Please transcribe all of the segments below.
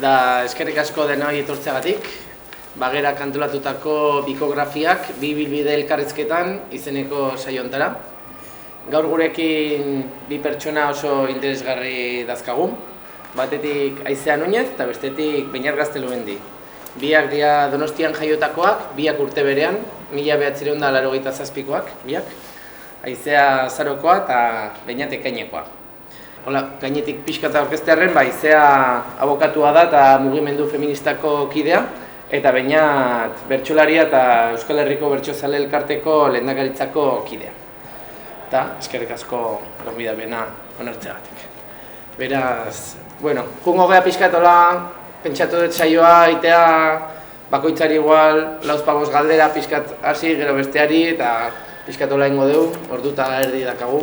Da eskerrik asko denoi etortzeagatik. Bagera kantolatutako bikografiak bi bilbide elkarrizketan izeneko saio hontara. Gaur gurekin bi pertsona oso interesgarri dazkagu. Batetik Aizea Nuñez eta bestetik Beñat Gaztelumendi. Biak dira Donostian jaiotakoak, biak urte berean, 1987koak, biak. Aizea Azarokoa eta Beñat Ekainekoa. Hola, gainetik pixka eta orkestearren, Aizea abokatua da eta mugimendu feministako kidea, eta Beñat bertsolaria eta Euskal Herriko Bertsozale Elkarteko lehendakaritzako kidea. Eta eskerrik asko gonbidapena onartzeagatik. Beraz, jungo gea pixkatola, pentsatu dut saioa itea bakoitzari igual, lauzpagoz galdera pixkat hasi, gero besteari, eta pixkatola ingo dugu, orduta erdi dakagu.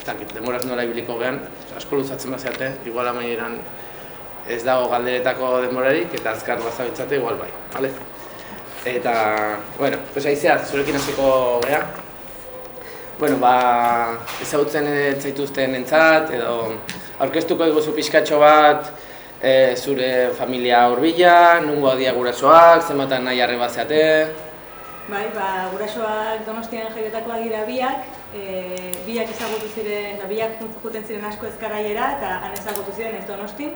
Eta demoraz nola ibiliko gehan, asko luzatzen bazeate, igual amaieran ez dago galderetako demorarik, eta azkar bazabitzate igual bai, bale? Eta, Aizea, zurekin hasiko geha. Ezagutzen zaituzten entzat, edo aurkeztuko diguzu pixkatxo bat zure familia hurbila, nungo dia gurasoak, zenbatan nahi arreba zeate. Gurasoak Donostian jaiotakoak dira biak, biak ezagutu ziren, biak juten ziren asko Ezkaraiera eta han ezagutu ziren ez Donostin.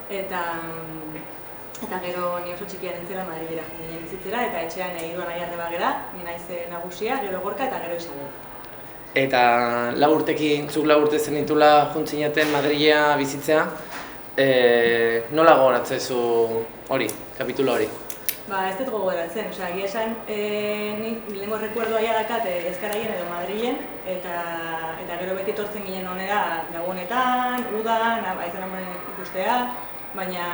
Eta gero ni oso txikia nintzela Madrilera jendien bizitzera eta etxean hiruan nahi arreba gera, ni naiz nagusia, gero Gorka eta gero Isabel. Eta zuk lau urte zenitula juntzinaten Madrilea bizitzea, nola gogoratzezu hori, kapitulo hori? Ez dut gogoratzen, egia esan, nik lehenko rekuerdoa dakat Ezkaraien edo Madrilen, eta gero beti etortzen ginen onera Gabonetan, Udan, aizen hamen ikustea, baina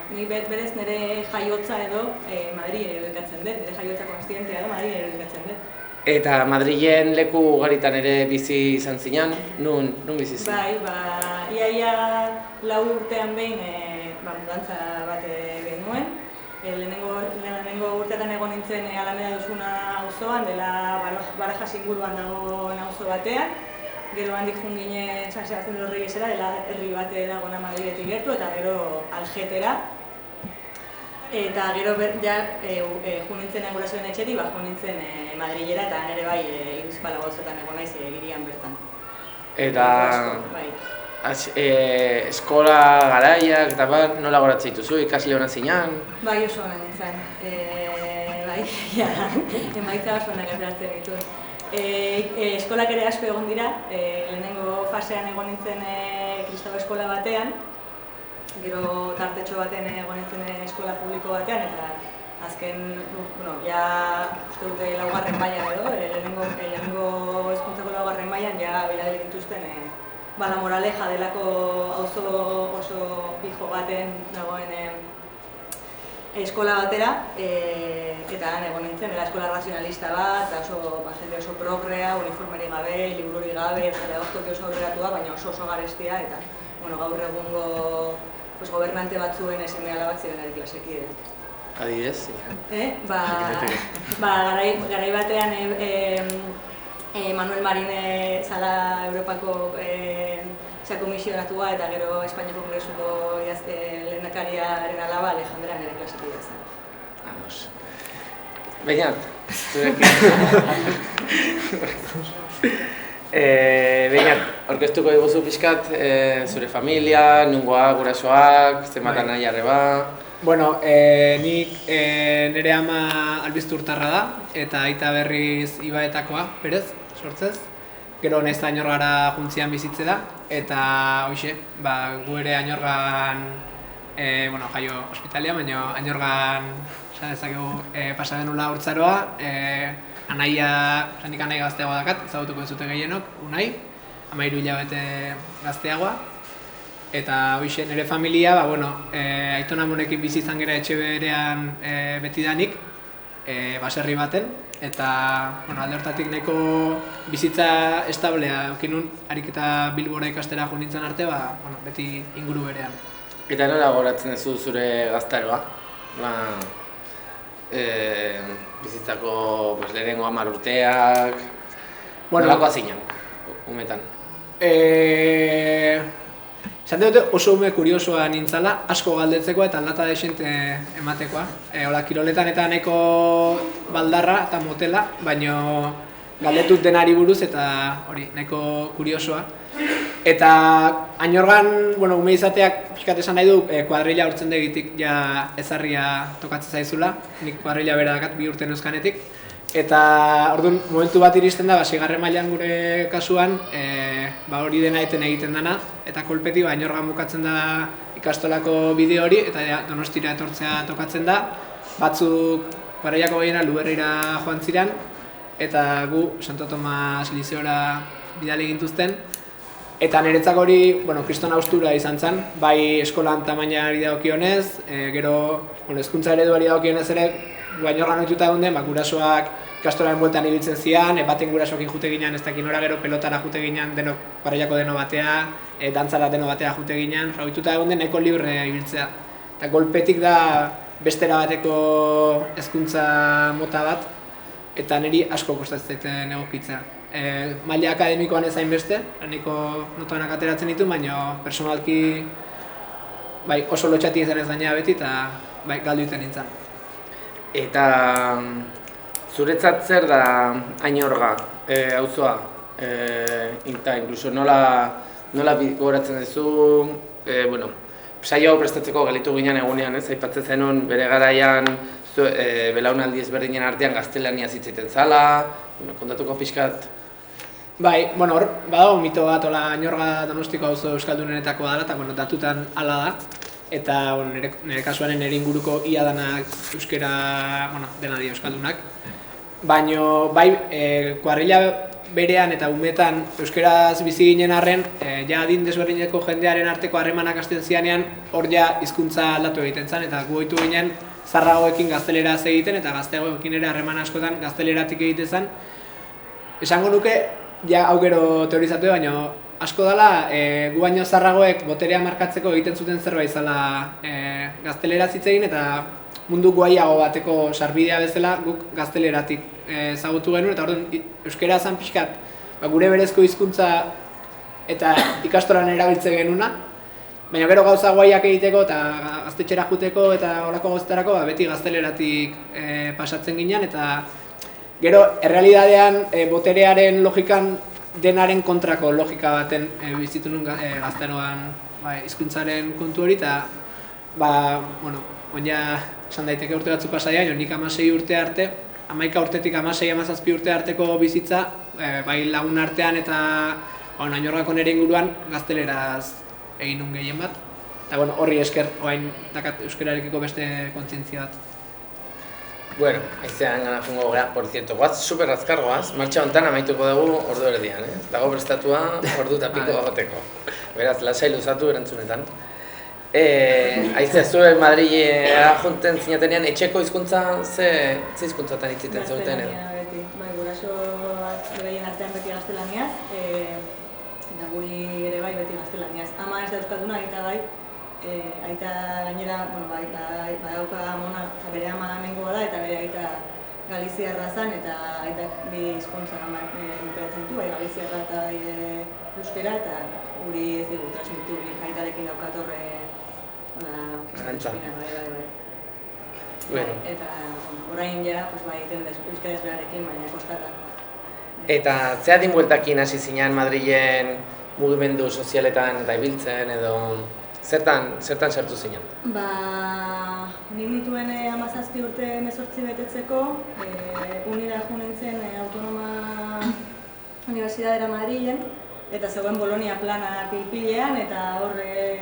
nik berez nire jaiotza edo Madrilen irudikatzen dut, nire jaiotza konstientea edo Madrilen irudikatzen dut. Eta Madrilen leku ugaritan ere bizi izan zinan, nun bizi zin? Ia 4 urtean behin mudantza bat genuen. Lehenengo urteetan egon nintzen Alameda Duzuna auzoan, dela Barajas inguruan dagoen auzo batean. Gero handik jun ginen San Sebastián de los Reyesera, dela herri bate dagoena Madriletik gertu, eta gero Algetera. Eta gero jun nintzen gurasoen etxetik, jun nintzen Madrilera eta nire bai Iruzpala gozotan egon naiz egirian bertan. Eta eskola garaiak eta nola goratzen dituzu, ikasle hona zinan? Oso hona nintzen. Emaitza oso honak ateratzen ditu. Eskolak ere asko egon dira, lehenengo fasean egon nintzen Kristau eskola batean, gero tartetxo baten egon nintzen eskola publiko batean, eta azken, uste dute laugarren mailan edo, lehenengo hezkuntzako laugarren mailan bera dituzten La Moraleja delako auzo oso pijo baten dagoen eskola batera, eta egon nintzen, eskola razionalista bat, jende oso progrea, uniformeri gabe, libururi gabe, pedagogikoki oso aurreratua, baina oso garestia, eta gaur egungo gobernante batzuen seme-alabak ziren ari klasekide. Adibidez? Garai batean Manuel Marin zala Europako komisionatua eta gero Espainiako Kongresuko lehendakariaren alaba Alejandra nire klasekidea zen. Vamos. Beñat, zurekin. Beñat, orkestuko diguzu pixkat zure familia, nungoa, gurasoak, zenbatan nahi arreba. Nik nire ama albizturtarra da eta aita berriz Ibaetakoa, berez, sortzez. Gero nez Añorgara juntzian bizitze da eta gu ere Añorgan, jaio ospitalia, baina Añorgan pasa genula urtzaroa. Nik anai gazteagoa dakat, ezagutuko ez zute gehienok, Unai, 13 hilabete gazteagoa. Eta nire familia, aitona amonekin bizi izan gera etxe berean betidanik, baserri baten. Eta alde hortatik nahiko bizitza establea eukinun, harik eta Bilbora ikastera jo nintzen arte, beti inguru berean. Eta nola goratzen duzu zure gaztaroa? Bizitzako lehenengo 10 urteak... Nolakoa zinan, umetan? Esan dute oso ume kuriosoa nintzala, asko galdetzekoa eta aldata desente ematekoa. Hola, kiroletan eta nahiko baldarra eta motela, baino galdetut denari buruz eta hori, nahiko kuriosoa. Eta Añorgan, ume izateak pixkat esan nahi du, kuadrilla urtzen degitik ja ezarria tokatzen zaizula, nik kuadrilla bera dakat 2 urte neuzkanetik. Eta orduan momentu bat iristen da, 6. mailan gure kasuan, hori dena egiten dana, eta kolpeti Añorgan bukatzen da ikastolako bideo hori, eta Donostira etortzea tokatzen da. Batzuk kuadrillako gehiena Luberrira joan ziren, eta gu Santo Tomas Lizeora bidali gintuzten. Eta niretzako hori, kriston haustura izan zen, bai eskolan tamainari dagokionez, gero hezkuntza ereduari dagokionez ere, Añorgan ohituta egon den, gurasoak ikastolaren bueltan ibiltzen zian, baten gurasoekin jute ginen, ez dakin ora gero pelotara jute ginen, kuadrillako deno batea, dantzara deno batea jute ginen, ohituta egon den nahiko libre ibiltzea. Eta golpetik da bestera bateko hezkuntza mota bat, eta niri asko kostatzen egokitzea. Maila akademikoan ez hainbeste, nahiko notanak ateratzen ditu, baina personalki oso lotxati izan ez gainera beti eta galdu iten nintzen. Eta zuretzat zer da Añorga, auzoa? Eta inkluso nola gogoratzen duzu, saio hau prestatzeko galitu ginen egunean, aipatzen zenun bere garaian belaunaldi ezberdinen artean gaztelania hitz zala, kontatuko pixkat? Bai, hor, badago mito bat, Añorga Donostiko auzo euskaldunenetakoa dela, eta datutan hala da. Eta nire kasuan nire inguruko ia danak euskera, dena dira euskaldunak. Baina, kuadrilla berean eta umetan euskeraz bizi ginen arren, ja adin desberdineko jendearen arteko harremanak hasten zianean, hor ja hizkuntza aldatu egiten zen, eta gu ohitu ginen zaharragoekin gazteleraz egiten, eta gazteagoekin ere harreman askotan gazteleratik egiten zen. Esango nuke, ja hau gero teorizatu, baina asko dela, gu baino zaharragoek boterea markatzeko egiten zuten zerbait zela gazteleraz hitz egin, eta mundu guaiago bateko sarbidea bezala guk gazteleratik ezagutu genuen, eta orduan euskera zen pixkat gure berezko hizkuntza eta ikastolan erabiltzen genuna, baina gero gauza guaiak egiteko eta gaztetxera juteko eta horako gozterako beti gazteleratik pasatzen ginen, eta gero errealidadean boterearen logikan denaren kontrako logika baten bizitu nuen gazteroan hizkuntzaren kontu hori, eta ja esan daiteke urte batzuk pasaia, nik 16 urte arte, 11 urtetik 16-17 urte arteko bizitza, bai lagun artean eta Añorgako nire inguruan gazteleraz egin nun gehien bat. Eta horri esker, orain dakat euskararekiko beste kontzientzia bat. Bueno, aizean gana jungo gara, por cierto, guaz super azkar goaz, martxa hontan amaituko dugu ordu erdian, dago prestatua ordu eta piko agoteko. Beraz, lasai luzatu erantzunetan. Aizea zuen Madrilera junten zinatenean, etxeko hizkuntza ze hizkuntzatan hitziten zauten edo? Gaztelania beti, guraso behien artean beti gaztelaniaz, eta guri ere beti gaztelaniaz. Ama ez da euskalduna, aita aita gainera, badauka amona, bere ama hemengoa da, eta bere aita galiziarra zen, eta aita bi hizkuntza emperatzen ditu, galiziarra eta euskera, eta guri ez digu transmitu, nik aitarekin daukat horre Arantza. Eta orain ja, euskara ezberarekin, baina kostata. Eta ze adin bueltakin hasi zinean Madrilen mugimendu sozialetan eta ibiltzen edo zertan sartu zinen? Nik nituen 17 urte 18 betetzeko, unira jo nintzen Autonoma Universidadera Madrilen, eta zegoen Bolonia plana pilpilean, eta horre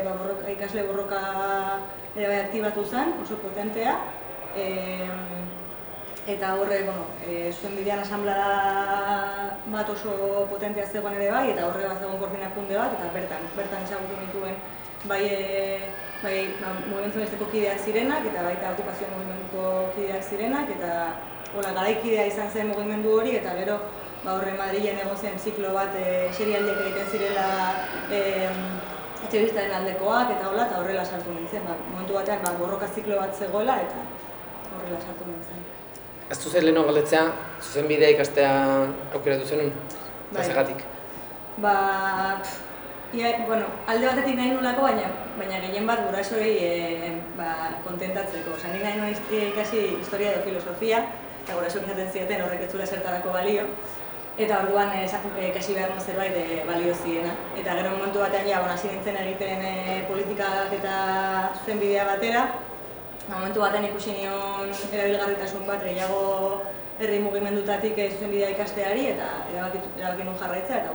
ikasle borroka ere bai aktibatu zen, oso potentea. Eta horre, zuen bidean asamblea bat oso potentea zegoen ere bai, eta horre bat zegoen koordinakunde bat, eta bertan ezagutu nituen bai mugimendu feministako kideak zirenak, eta baita okupazio mugimenduko kideak zirenak, eta garaikidea izan zen mugimendu hori, eta gero horre Madrilen egon zen ziklo bat serialdiak egiten zirela etxebizitaren aldekoak, eta horrela sartu nintzen. Momentu batean borroka ziklo bat zegoela, eta horrela sartu nintzen. Ez duzen leheno galdetzea, zuzen bidea ikastea aukeratu zenun? Zagatik? alde batetik nahi nulako, baina gehien bat gurasoei kontentatzeko. Osa, nahi nuen ikasi historia edo filosofia, eta gurasoek esaten zieten horrek ez zuela zertarako balio, eta orduan ikasi behar zerbait balio ziena. Eta gero momentu batean hasi nintzen egiten politikak eta zuzenbidea batera, momentu batean ikusi nion erabilgarritasun bat gehiago herri mugimendutatik zuzenbidea ikasteari eta erabaki nuen jarraitza, eta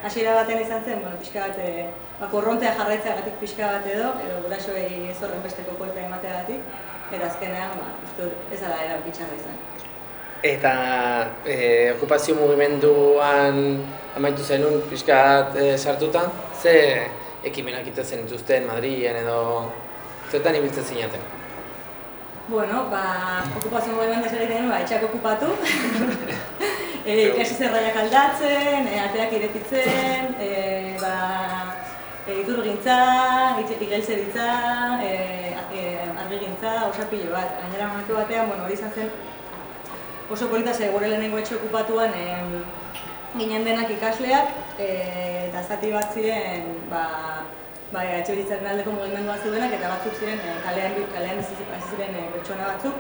hasiera batean izan zen, pixka bat, korrontea jarraitzeagatik pixka bat edo gurasoei zorren besteko kolpea emateagatik, eta azkenean, ez dela erabakitxarra izan. Eta okupazio mugimenduan amaitu zenun pixka bat sartuta, ze ekimenak iten dituzten Madrilen edo zertan ibiltzen zinaten? Okupazio mugimendu ez egiten etxeak okupatu, ikasi zerraiak aldatzen, ateak irekitzen, iturgintza, igeltzeritza, argigintza, osapilo bat. Gainera momentu batean, hori izan zen oso polita ze gure lehenengo etxe okupatuan ginen denak ikasleak, eta zati bat ziren etxebizitzaren aldeko mugimendua zeudenak, eta batzuk ziren kalean ziren pertsona batzuk.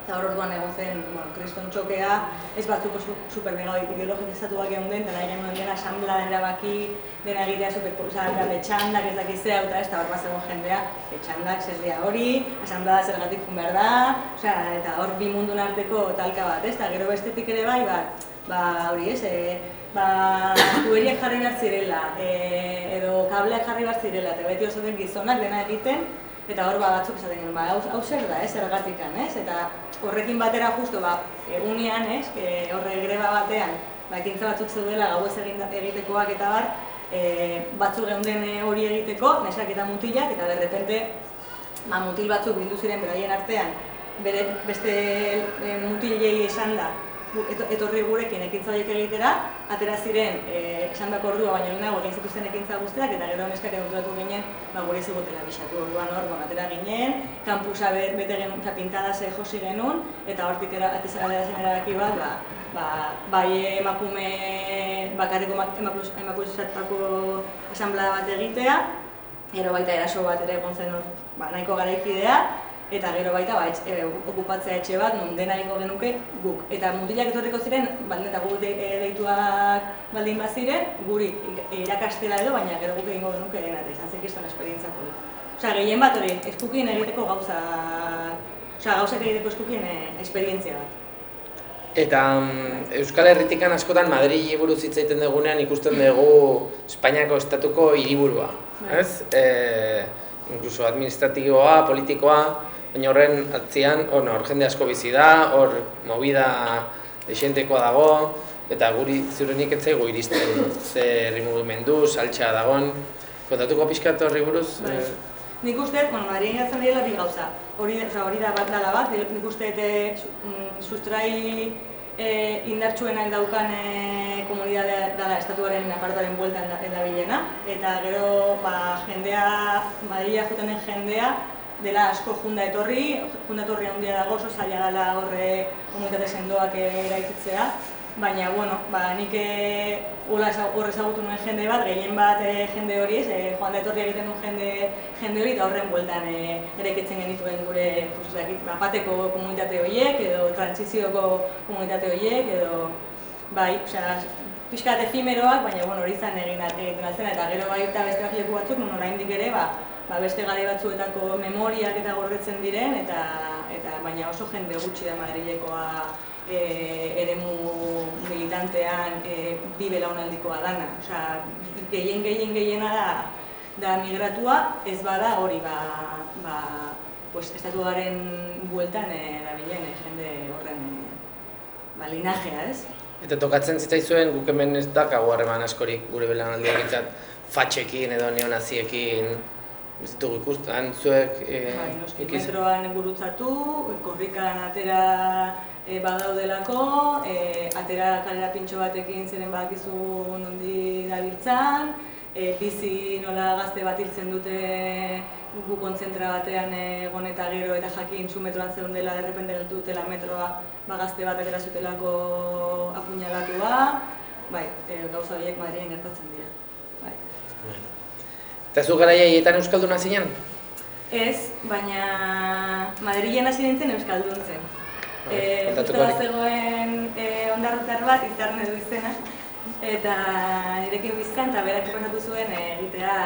Eta orduan egon zen kriston txokea, ez batzuk supermega ideologizatuak egon den, eta nahi genuen dena asamblea erabaki dena egitea betxandak ez dakizea, eta hor bat zegoen jendea, betxandak zer dira hori, asamblea zergatik jun behar da, eta hor bi mundun arteko talka bat, eta gero bestetik ere hori ez, tuberiak jarri behar zirela, edo kableak jarri behar zirela, eta beti oso den gizonak dena egiten, eta hor batzuk esaten genuen, hau zer da, zergatikan, eta horrekin batera justu, egunean, horre greba batean, ekintza batzuk zeudela gauez egitekoak eta batzuk geunden hori egiteko, nesak eta mutilak, eta berrepente mutil batzuk bildu ziren beraien artean, beste mutilei esan da, etorri gurekin ekintza horiek egitera, atera ziren esandako ordua baino lehenago egin zituzten ekintza guztiak, eta gero neskak eduratu ginen gure zigotela bisatu. Orduan hor, atera ginen, kampusa bete genuen, pintadaz josi genuen, eta hortik atezara zen erabaki bat, bai emakume bakarriko emakumezatako asamblea bat egitea, gero baita eraso bat ere egon zen nahiko garaikidea, eta gero baita okupatzea etxe bat, non dena egingo genuke guk. Eta mutilak etorriko ziren, eta guk deituak baldin baziren, guri irakastela edo, baina gero guk egingo genuke dena, eta izan zekistan esperientzia polita. Osea, gehien bat hori, eskukien egiteko gauzak egiteko eskukien esperientzia bat. Eta Euskal Herritikan askotan Madrili buruz hitz egiten dugunean ikusten dugu Espainiako estatuko hiriburua, ez? Inkluso administratiboa, politikoa, baina horren atzian, hor jende asko bizi da, hor movida desientekoa dago, eta guri ziurenik ez zaigu iristen ze herri mugimendu, saltsa dagoen. Kontatuko pixkat horri buruz? Nik uste, Madrilen gertzen direla bi gauza. Hori da bat dala bat, nik uste sustrai indartsuenak daukan komunidadea dela estatuaren apartaren bueltan edabilena, eta gero Madrila juten den jendea dela asko junda etorri handia dago, oso zaila dela horre komunitate sendoak eraikitzea, baina, nik hor ezagutu nuen jende bat, gehien bat jende hori ez, joan da etorri egiten duen jende hori, eta horren bueltan eraikitzen genituen gure bateko komunitate horiek, edo trantsizioko komunitate horiek, edo pixkat efimeroak, baina hori izan egiten altzena, eta gero eta beste leku batzuk, oraindik ere, beste gare batzuetako memoriak eta gordetzen diren, baina oso jende gutxi da Madrilekoa eremu militantean bi belaunaldikoa dana. Gehiena da migratua, ez bada hori estatuaren bueltan erabilen jende horren linajea, ez? Eta tokatzen zitzaizuen guk hemen ez dakago harreman askorik gure belaunaldiak itzat fatxekin edo neonaziekin bizitugu ikusten, zuek metroan gurutzatu, korrikan atera badaudelako, atera kalera pintxo batekin ziren badakizu nondi dabiltzan, bizi nola gazte bat hiltzen dute gu kontzentra batean egon eta gero eta jakin zu metroan zegoen dela, derrepende geltu dutela metroa gazte bat atera zutelako apuñalatua, gauza horiek Madrilen gertatzen dira. Eta zu gara jaietan euskalduna zinen? Ez, baina Madrilen hasi nintzen euskalduntzen. Justo zegoen ondarrutar bat, Izarne du izena, eta nirekin bizkan, eta berak proposatu zuen egitea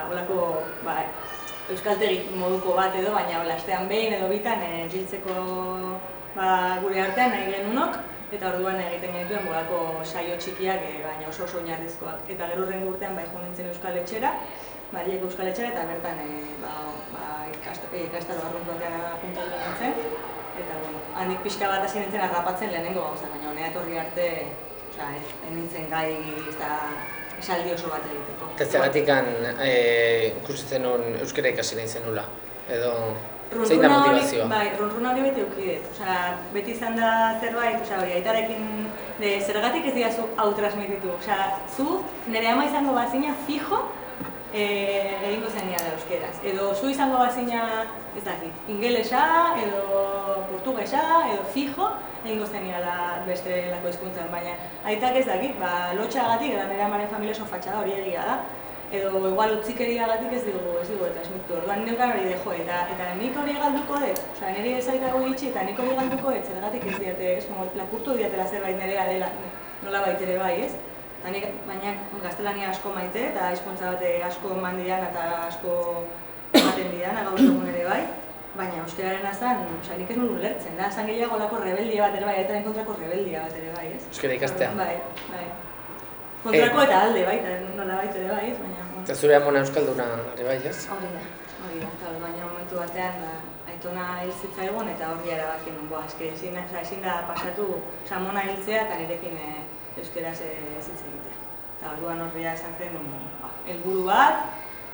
olako euskaltegi moduko bat edo, baina astean behin edo bitan biltzeko gure artean nahi genunok, eta orduan egiten genituen bolako saio txikiak, baina oso oinarrizkoak. Eta gero hurrengo urtean joan nintzen Euskal Etxera, Marieko Euskal Etxera, eta bertan ikastaro arruntu batean apuntatu nintzen. Eta handik pixka bat hasi nintzen harrapatzen lehenengo gauza, baina honea etorri arte, nintzen gai esaldi oso bat egiteko. Eta zergatik ikusten nuen euskara ikasi nahi zenula, edo zein da motivazioa? Bai, runruna hori beti eukidet. Beti izan da zerbait, aitarekin zergatik ez diazu hau transmititu. Zu nire ama izango bazina fijo egingo zenia da euskeraz. Edo zu izango bazina, ez dakit, ingelesa, edo portugesa, edo fijo egingo zenia beste lako hizkuntzan, baina aitak ez dakit, lotxagatik, edo nire amaren familia oso fatxada hori egia da, edo igual utzikeriagatik ez digu transmitu. Orduan neukan hori dejo, eta nik hori galduko dut, nire ezaitako gitxi eta nik hori galduko dut, zergatik ez diate, lapurtu diatela zerbait nirea dela, nola baitere bai, ez? Baina gaztelania asko maite eta hizkuntza bat asko eman didan eta asko ematen didan, gaur egun ere bai, baina euskararena zen, nik ez nuen ulertzen, da, zan gehiago lako rebeldia bat ere bai, eta kontrako rebeldia bat ere bai, ez? Euskara ikastea? Bai. Kontrako eta alde bai, nola baita ere bai, ez, baina... Eta zure amona euskalduna ere bai, ez? Hori da, eta baina momentu batean aitona hil zitzaigun eta hori erabaki nuen, ezin da pasatu, amona hiltzea eta nirekin euskaraz hitz egitea. Eta orduan horria esan zen, helburu bat,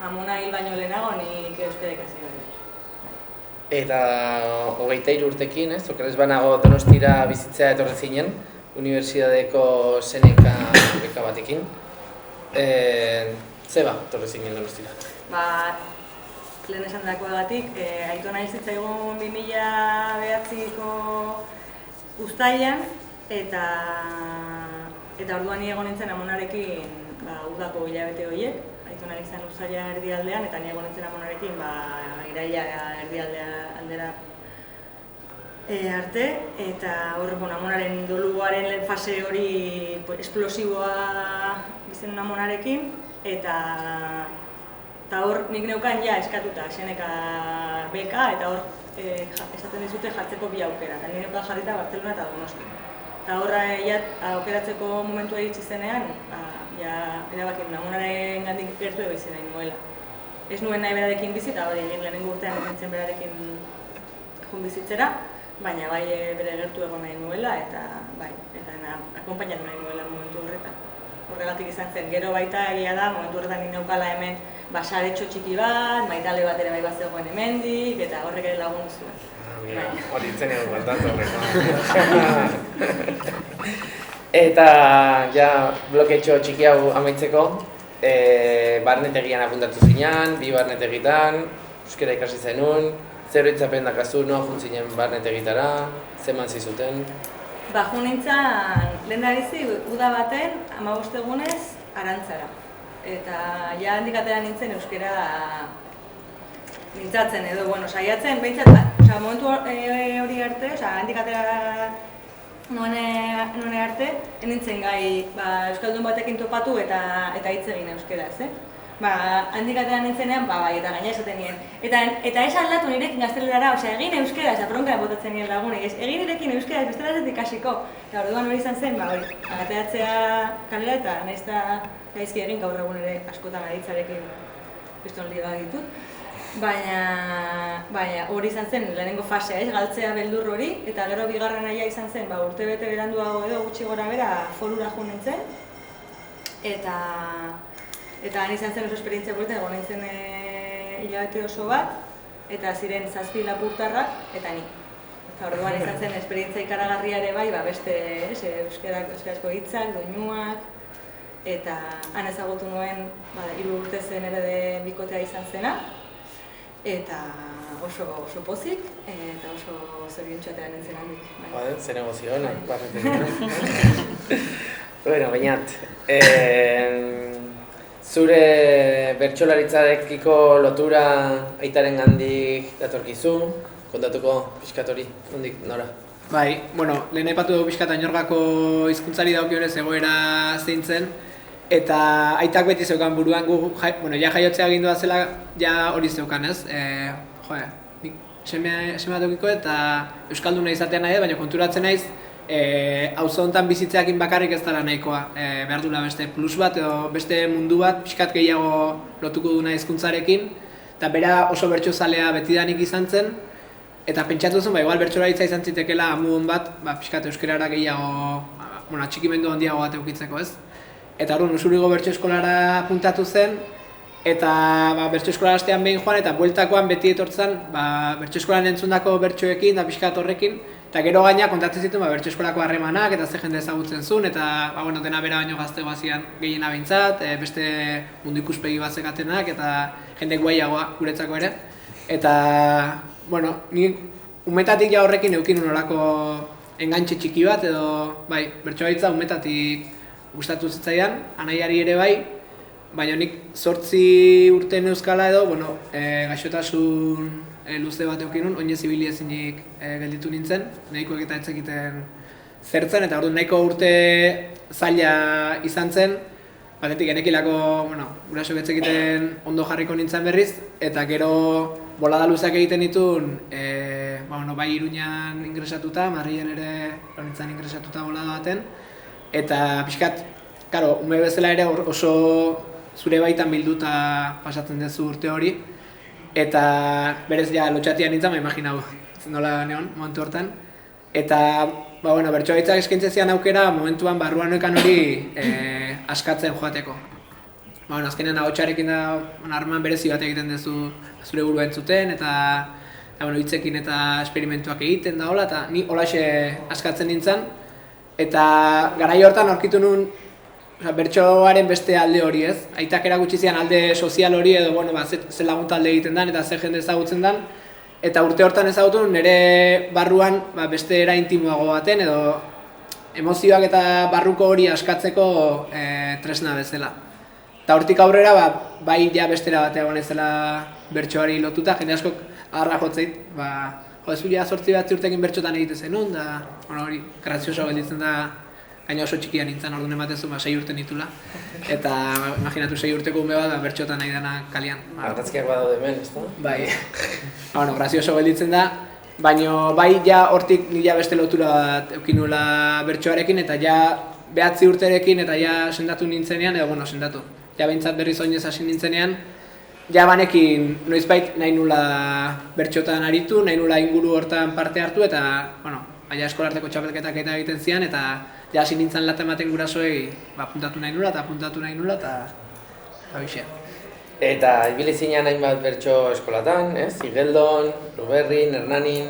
amona hil baino lehenago nik euskara ikasi behar. Eta 23 urtekin, ez? Okerez banago Donostira bizitzea etorri zinen, Unibertsitateko Seneka beka batekin. Zeba etorri zinen Donostira? Lehen esan dakoagatik, aitona hil zitzaigun 2009ko uztailean, eta orduan ni egon nintzen amonarekin udako hilabete horiek, aitona izan uztaila erdialdean, eta ni egon nintzen amonarekin iraila erdialdera arte, eta hor amonaren doluaren fase hori esplosiboa bizen amonarekin, eta hor nik neukan eskatuta Seneka beka, eta hor esaten dizute jartzeko bi aukera, eta ni neukan jarrita Bartzelona eta Donosti. Eta horra aukeratzeko momentua iritsi zenean, erabaki nuen amonaren gandik gertu egiz nahi nuela. Ez nuen nahi berarekin bizi, eta hori lehenengo urtean nintzen berarekin jun bizitzera, baina bai bere gertu egon nahi nuela, eta akompainatu nahi nuela momentu horretan. Horregatik izan zen, gero baita egia da, momentu horretan neukala hemen basaretxo txiki bat, maitale bat ere bai bat zegoen hemendik, eta horrek ere lagun zuen. Hori itzen egon bastante horreko. Eta bloketxo txiki hau amaitzeko, barnetegian apuntatu zinean, 2 barnetegitan, euskara ikasi zenun, zer hitzapen dakazu, noa juntzinen barnetegitara, zeman zizuten? Jun nintzen, lehen da bizi, uda baten, 15 egunez, Arantzara. Eta handik atera nintzen euskara mintzatzen edo, saiatzen, behintzat, momentu hori arte, handik atera nuen arte, nintzen gai euskaldun batekin topatu eta hitz egin euskaraz, handik atera nintzenean, eta gaina esaten nien. Eta ez aldatu nirekin gaztelerara, egin euskaraz, apronka botatzen nien lagunek, egin nirekin euskaraz, bestela ez ikasiko. Eta orduan hori izan zen, agateratzea kalera eta nahiz eta gaizki egin gaur egun ere askotan aditzarekin piston liga ditut. Baina hori izan zen lehenengo fasea, galtzea beldur hori, eta gero bigarren aia izan zen, urtebete beranduago edo gutxi gora bera forura jo nintzen. Eta han izan zen oso esperientzia polita, egon nintzen hilabete oso bat, eta ziren 7 lapurtarrak, eta nik. Eta orduan izan zen esperientzia ikaragarria ere bai, beste euskarazko hitzak, doinuak, eta han ezagutu nuen 3 urte zen ere de bikotea izan zena, eta oso pozik, eta oso zoriontxoatea nintzen handik. Zer negozio hona, barretegian. Bueno, bainat, Zure bertsolaritzarekiko lotura aitaren gandik datorkizu, kontatuko pixkat hori, nondik nora? Bai, bueno, lehen aipatu dugu pixkat Añorgako hizkuntzari dagokionez egoera zein zen, eta aitak beti zeukan buruan ja jaiotzea agindua zela, ja hori zeukan, ez? Nik semea dukiko eta euskalduna izatea nahi, baina konturatzen naiz, auzo hontan bizitzeakin bakarrik ez dela nahikoa. Behar duela beste plus bat edo beste mundu bat pixkat gehiago lotuko duna hizkuntzarekin, eta bera oso bertsozalea betidanik izan zen, eta pentsatu zen, igual bertsolaritza izan zitekeela amu hon bat, pixkat euskerara gehiago, atxikimendu handiago bat eukitzeko, ez? Eta hori Usurigo bertso eskolara apuntatu zen, eta bertso eskolara hastean behin joan, eta bueltakoan beti etortzen bertso eskolan entzundako bertsoekin, da pixkat horrekin, eta gero gaina kontatzen zituen bertso eskolako harremanak, eta ze jende ezagutzen zuen, eta dena bera baino gaztegoa zian gehiena behintzat, beste mundu ikuspegi bat zekatenak, eta jende guaiagoa guretzako ere. Eta, nik umetatik ja horrekin eukin nolako engantxe txiki bat, edo, bertsogaitza umetatik gustatu zitzaidan, anaiari ere bai, baina nik 8 urte neuzkala edo, gaixotasun luze bat eukin nun, oinez ibili ezinik gelditu nintzen, nahikoek eta etzekiten zertzen, eta orduan nahiko urte zaila izan zen, batetik genekilako, guraso etzekiten ondo jarriko nintzen berriz, eta gero bolada luzeak egiten ditun, bai Iruñan ingresatuta, Madrilen ere nintzen ingresatuta bolada baten, eta pixkat, ume bezala ere oso zure baitan bilduta pasatzen duzu urte hori, eta berez ja lotxatian nintzen, imaginau, nola neon, momentu hortan. Eta, bertsoagaitzak eskaintzen zian aukera, momentuan barruan noekan hori askatzen joateko. Azkenean ahotsarekin da harreman berezi bat egiten duzu zure burua entzuten, eta hitzekin eta esperimentuak egiten da hola, eta ni holaxe askatzen nintzen. Eta garai hortan aurkitu nun bertsoaren beste alde hori, ez? Aitak erakutsi zian alde sozial hori edo, ze lagun talde egiten den eta ze jende ezagutzen den. Eta urte hortan ezagutu nire barruan beste era intimoago baten edo emozioak eta barruko hori askatzeko tresna bezala. Eta hortik aurrera, bai ja bestera batea gonezela bertsoari lotuta, jende askok agarra jotzeit, zuria 8 urtekin bertxotan egite zenun, da hori grazioso gelditzen da, gaina oso txikia nintzen orduan ematezu 6 urte nitula, eta imaginatu 6 urteko ume bat bertxotan nahi dena kalian. Argazkiak badaude hemen, ez da? Bai, grazioso gelditzen da, baina bai ja hortik nila beste lotura bat eukin nuela bertsoarekin, eta ja 9 urterekin eta ja sendatu nintzenean, edo sendatu, ja behintzat berriz oinez hasi nintzenean, ja banekin noizbait nahi nula bertxotan aritu, nahi nula inguru hortan parte hartu, eta eskolarteko txapelketak eta egiten zian, eta ja hasi nintzen lata ematen gurasoei puntatu nahi nula, eta hoxe. Eta ibili zinean hainbat bertso eskolatan, Igeldon, Luberrin, Hernanin.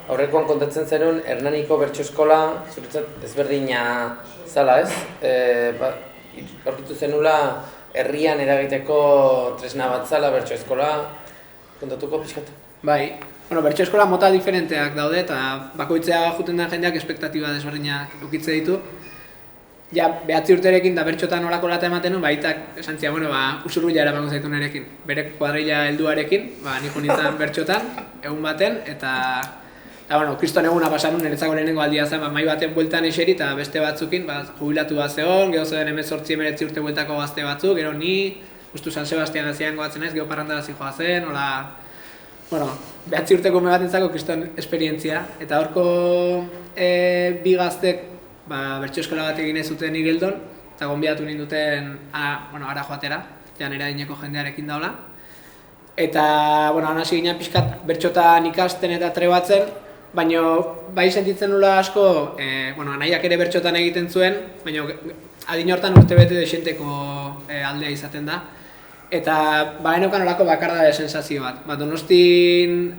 Aurrekoan kontatzen zenun, Hernaniko bertso eskola, zuretzat ezberdina zala, ez? Aurkitu zenula, herrian eragiteko tresna bat zala bertso eskola, kontatuko pixkat? Bai, bertso eskola mota diferenteak daude eta bakoitzea juten den jendeak espektatiba desberdinak ukitze ditu. Ja, 9 urterekin da bertxotan olako lata ematen nun, baitak esan zia, usurruila eramango zaitu nerekin. Bere kuadrilla helduarekin, nik nintzen bertxotan, egun baten, eta kriston eguna pasan nun, niretzako lehenengo aldia zen, mai baten bueltan eseri eta beste batzukin, jubilatu bat zegoen, gero zen 18-19 urte bueltako gazte batzuk, gero ni, justu San Sebastian azian goatzen ez, gero parrandara zijoa zen, 9 urteko ume batentzako kriston esperientzia, eta horko bi gaztek bertso eskola bat egin ez zuten Igeldon, eta gonbidatu ninduten ara joatera, ja nire adineko jendearekin daula. Eta, hasi ginen pixkat bertxotan ikasten eta trebatzen, baina bai sentitzen nula asko, anaiak ere bertxotan egiten zuen, baina adin hortan urte bete desenteko aldea izaten da. Eta enokan olako bakardade sensazio bat. Donostin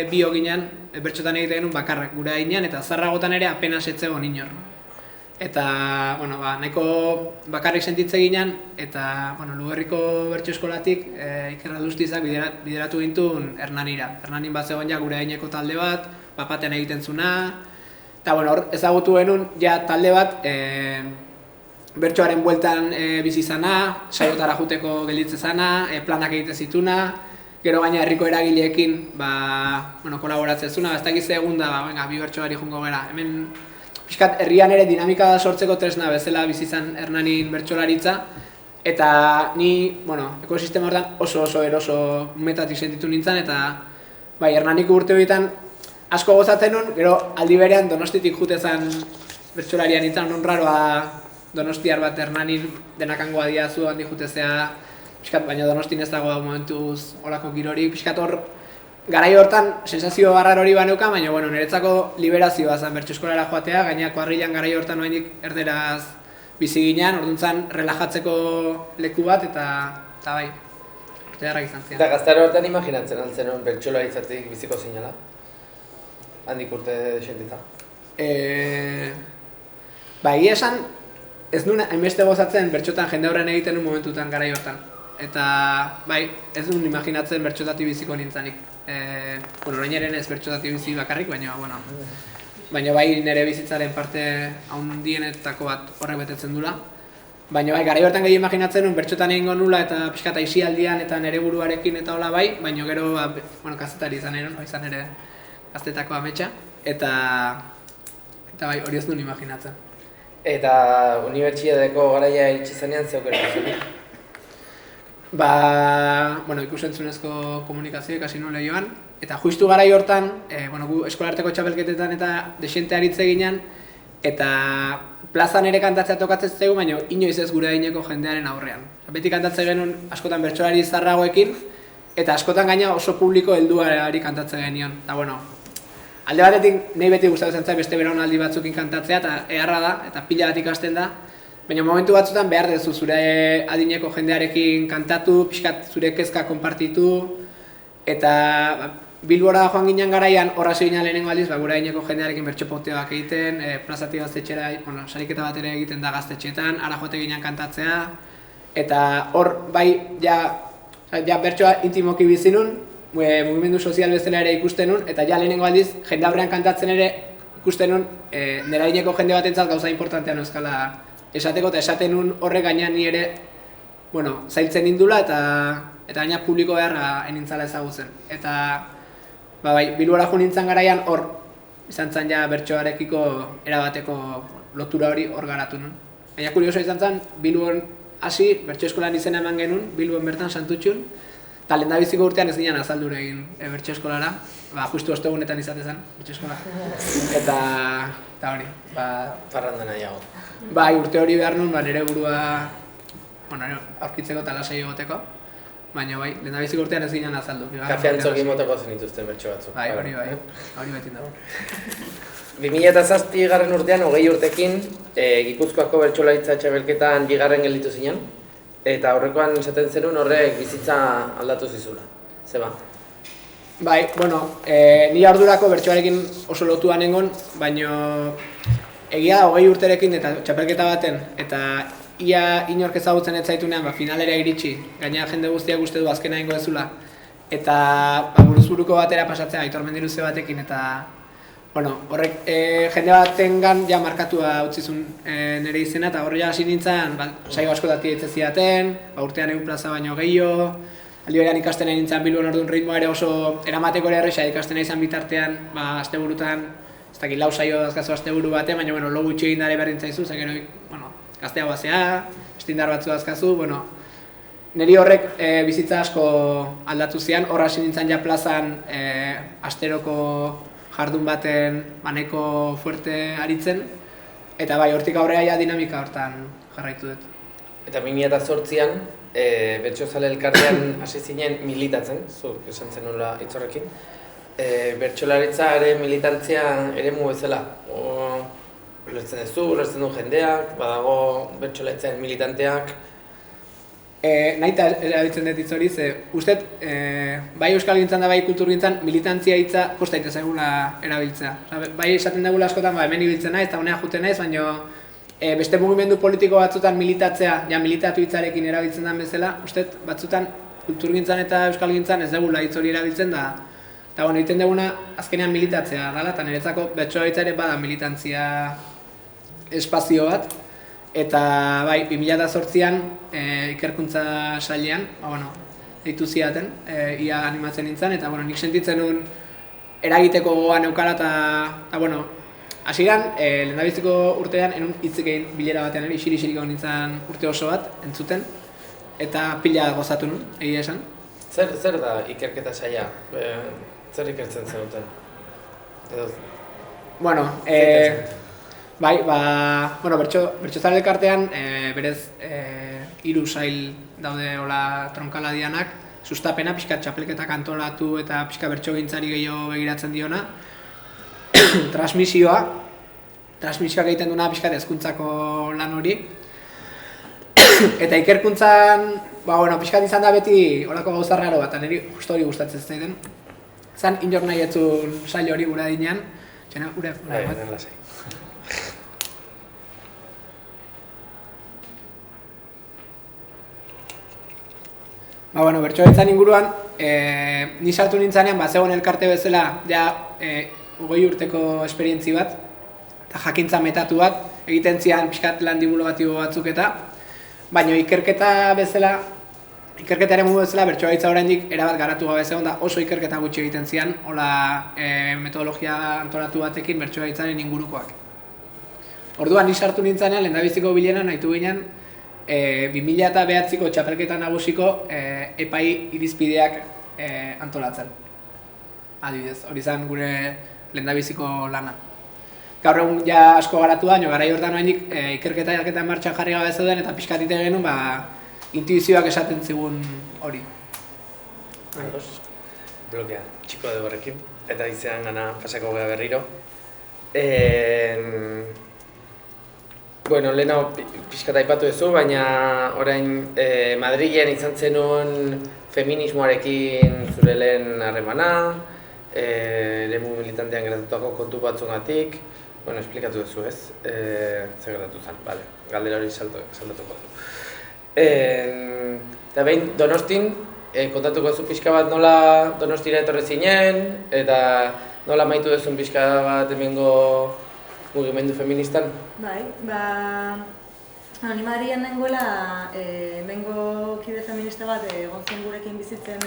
bio ginen, bertxotan egiten genuen bakarrak gure ginean, eta zarragotan ere apenas etzegon inor. Eta, nahiko bakarrik sentitze ginen, eta Luberriko bertso eskolatik Iker Aldustizak bideratu gintuen Hernanira. Hernanin bat zegoen gure gaineko talde bat, papaten egiten zuna, eta hor ezagutu genuen talde bat bertsoaren bueltan bizi izana, saiotara juteko gelditze zana, planak egite zituna, gero gaina herriko eragileekin kolaboratzen zuna, ez dakiz egun da, bi bertsoari jungo gara. Hemen pixkat herrian ere dinamika sortzeko tresna bezala bizi izan Hernanin bertsolaritza, eta ni, ekosistema horretan oso eroso umetatik sentitu nintzen, eta Hernaniko urte horietan asko gozatzen nun, gero aldi berean Donostitik jutezan bertsolarian nintzen, non raroa Donostiar bat Hernanin denakangoa diazu handi jutezea, pixkat, baina Donostin ez dago momentuz olako girorik, pixkat hor, garai hortan sensazio garrar hori baneuka, baina niretzako liberazioa zen bertso eskolara joatea, gaina kuadrilan garai hortan oraindik erderaz bizi ginen, orduntzan relajatzeko leku bat eta bai, zerrak izan zian. Eta gaztaro hortan imaginatzen altzen hon bertsolaritzatik biziko zinela? Handik urte desentita? Egia esan, ez nuen hainbeste gozatzen bertxotan jende horren egiten un momentutan garai hortan. Eta ez nuen imaginatzen bertxotatik biziko nintzanik. Orain eren ez bertxotatik bizi bakarrik, baina nire bizitzaren parte handienetako bat horrek betetzen dula. Baina garai hortan gehi imaginatzen nuen bertxotan egingo nula eta pixkat aisialdian eta nire buruarekin eta hola baina gero kazetari izan ere gaztetako ametsa. Eta hori ez nuen imaginatzen. Eta unibertsitateko garaia iritsi zenean zeuk ere? Ikusentzunezko komunikazioa ikasi nuen lehioan, eta justu garai hortan, gu eskolarteko txapelketetan eta desente aritze ginen, eta plazan ere kantatzea tokatzen zaigu, baina inoiz ez gure adineko jendearen aurrean. Beti kantatzen genuen askotan bertsolari zarragoekin, eta askotan gaina oso publiko helduari kantatzen genion. Alde batetik nahi beti gustatzen zait beste belaunaldi batzukin kantatzea, eta eharra da, eta pila bat ikasten da, baina momentu batzutan behar dezu zure adineko jendearekin kantatu, pixkat zure kezka konpartitu, eta Bilbora joan ginen garaian horra zigina lehenengo aldiz, gure adineko jendearekin bertsopoteoak egiten, plazati gaztetxera, sariketa bat ere egiten da gaztetxetan, ara joate ginen kantatzea, eta hor bertsoa intimoki bizinun, mugimendu sozial bezala ere ikusten nun, eta lehenengo aldiz jende aurrean kantatzen ere ikusten nun nera adineko jende batentzat gauza importantean euskala esateko, eta esaten nun horrek gaina ni ere zailtzen nindula eta gaina publiko beharra enintzala ezagutzen. Eta Bilbora jo nintzen garaian hor izan zen bertsoarekiko erabateko lotura hori hor garatu nun. Baina kurioso izan zen, Bilbon hasi, bertso eskolan izena eman genuen, Bilbon bertan Santutxun, eta lehendabiziko urtean ez ginen azaldura egin bertso eskolara, justu ostegunetan izate zen bertso eskola. Eta hori, Farranda nahiago. Urte hori behar nun, nire burua aurkitzeko eta lasai egoteko, baina lehendabiziko urtean ez ginen azaldu. Kafean txokin motoko zenituzten bertso batzuk. Hori betin dago. 2007 garren urtean, 20 urtekin, Gipuzkoako bertsolaritza txapelketan bigarren gelditu zinen, eta horrekoan esaten zenun horrek bizitza aldatu zizula. Zeba? Nire ardurako bertsoarekin oso lotuan engon, baina egia 20 urterekin eta txapelketa baten, eta ia inork ezagutzen ez zaitunean finalera iritsi, gaina jende guztiak uste du azkena ingo ezula, eta buruz-buruko batera pasatzea Aitor Mendiluze batekin, eta horrek jende batengan markatua utzizun nire izena, eta horri hasi nintzen saio askotatik eitze zidaten, urtean egun plaza baino gehiago, aldi berean ikasten nahi nintzen Bilbon orduan ritmoa ere oso eramateko ere erresa ikasten nahi izan bitartean, asteburutan, ez dakit lau saio dazkazu asteburu batean, baina lo gutxi egin dara berdin zaizu, gero gazteagoa zea, estindar batzu dazkazu, niri horrek bizitza asko aldatu zian, horra hasi nintzen plazan asteroko jardun baten nahiko fuerte aritzen, eta hortik aurrera dinamika hortan jarraitu dut. Eta 2008an, bertsozale elkartean hasi zinen militatzen, zuk esan zen nola hitz-horrekin, bertsolaritza ere militantzia ere mu bezala. Ulertzen ulertzen du jendeak, badago bertsolaritzaren militanteak. Nahita erabiltzen dut hitz hori, uste bai euskalgintzan da bai kulturgintzan militantzia hitza kosta egula erabiltzea. Bai esaten dugula askotan hemen ibiltzen naiz eta honea juten naiz, baina beste mugimendu politiko batzutan militatzea, militatu hitzarekin erabiltzen den bezala, uste batzutan kulturgintzan eta euskalgintzan ez dugula hitz hori erabiltzen da. Eta egiten duguna azkenean militatzea dela, eta niretzako bertsolaritza ere bada militantzia espazio bat. Eta bai, 2008an ikerkuntza sailean, deitu zidaten, ia animatzen nintzen, eta nik sentitzen nuen eragiteko gogoa neukala, eta hasieran, lehendabiziko urtean, enun hitzik egin bilera batean, isiri-isirik egon nintzen urte oso bat, entzuten, eta pila gozatu nuen, egia esan. Zer da ikerketa saia? Zer ikertzen zenuten? Bertsozale elkartean, berez, 3 sail daude tronkaladianak, sustapena, pixka txapelketak antolatu eta pixka bertsogintzari gehiago begiratzen diona. Transmisioak egiten duena pixka hezkuntzako lan hori. Eta ikerkuntzan, pixkat izan da beti horako gauza raro bat, eta niri justo hori gustatzen zaiten. Zan inor nahi etzun sail hori gura dinean, ure bat. Bertsogintzan inguruan, ni sartu nintzanean, zegoen elkarte bezala, 20 urteko esperientzi bat, eta jakintza metatu bat, egiten zian pixkat lan divulgatibo batzuk eta, baina ikerketaren modu bezala, bertsogintza oraindik erabat garatu gabe zegoen da oso ikerketa gutxi egiten zian, metodologia antolatu batekin bertsogintzaren ingurukoak. Orduan, ni sartu nintzanean, lehendabiziko bileran nahitu ginen, 2009ko txapelketa nagusiko epai irizpideak antolatzen. Adibidez, hori zen gure lehendabiziko lana. Gaur egun asko garatu da, garai horretan oraindik ikerketa martxan jarri gabe zeuden eta pixkat ite genuen intuizioak esaten zigun hori. Blokea, txiko edo horrekin, eta izan gana pasako gara berriro. Leheno pixkat aipatu duzu, baina orain Madrilen izan zenuen feminismoarekin zure lehen harremana, eremu militantean geratutako kontu batzungatik, esplikatu duzu ez, zer gertatu zen, galdera hori saltatuko du. Eta behin Donostin, kontatuko duzu pixka bat nola Donostira etorri zinen, eta nola amaitu duzun pixka bat hemengo mugimendu feministan? Ni Madrilen nengoela, hemengo kide feminista bat egon zen gurekin bizitzen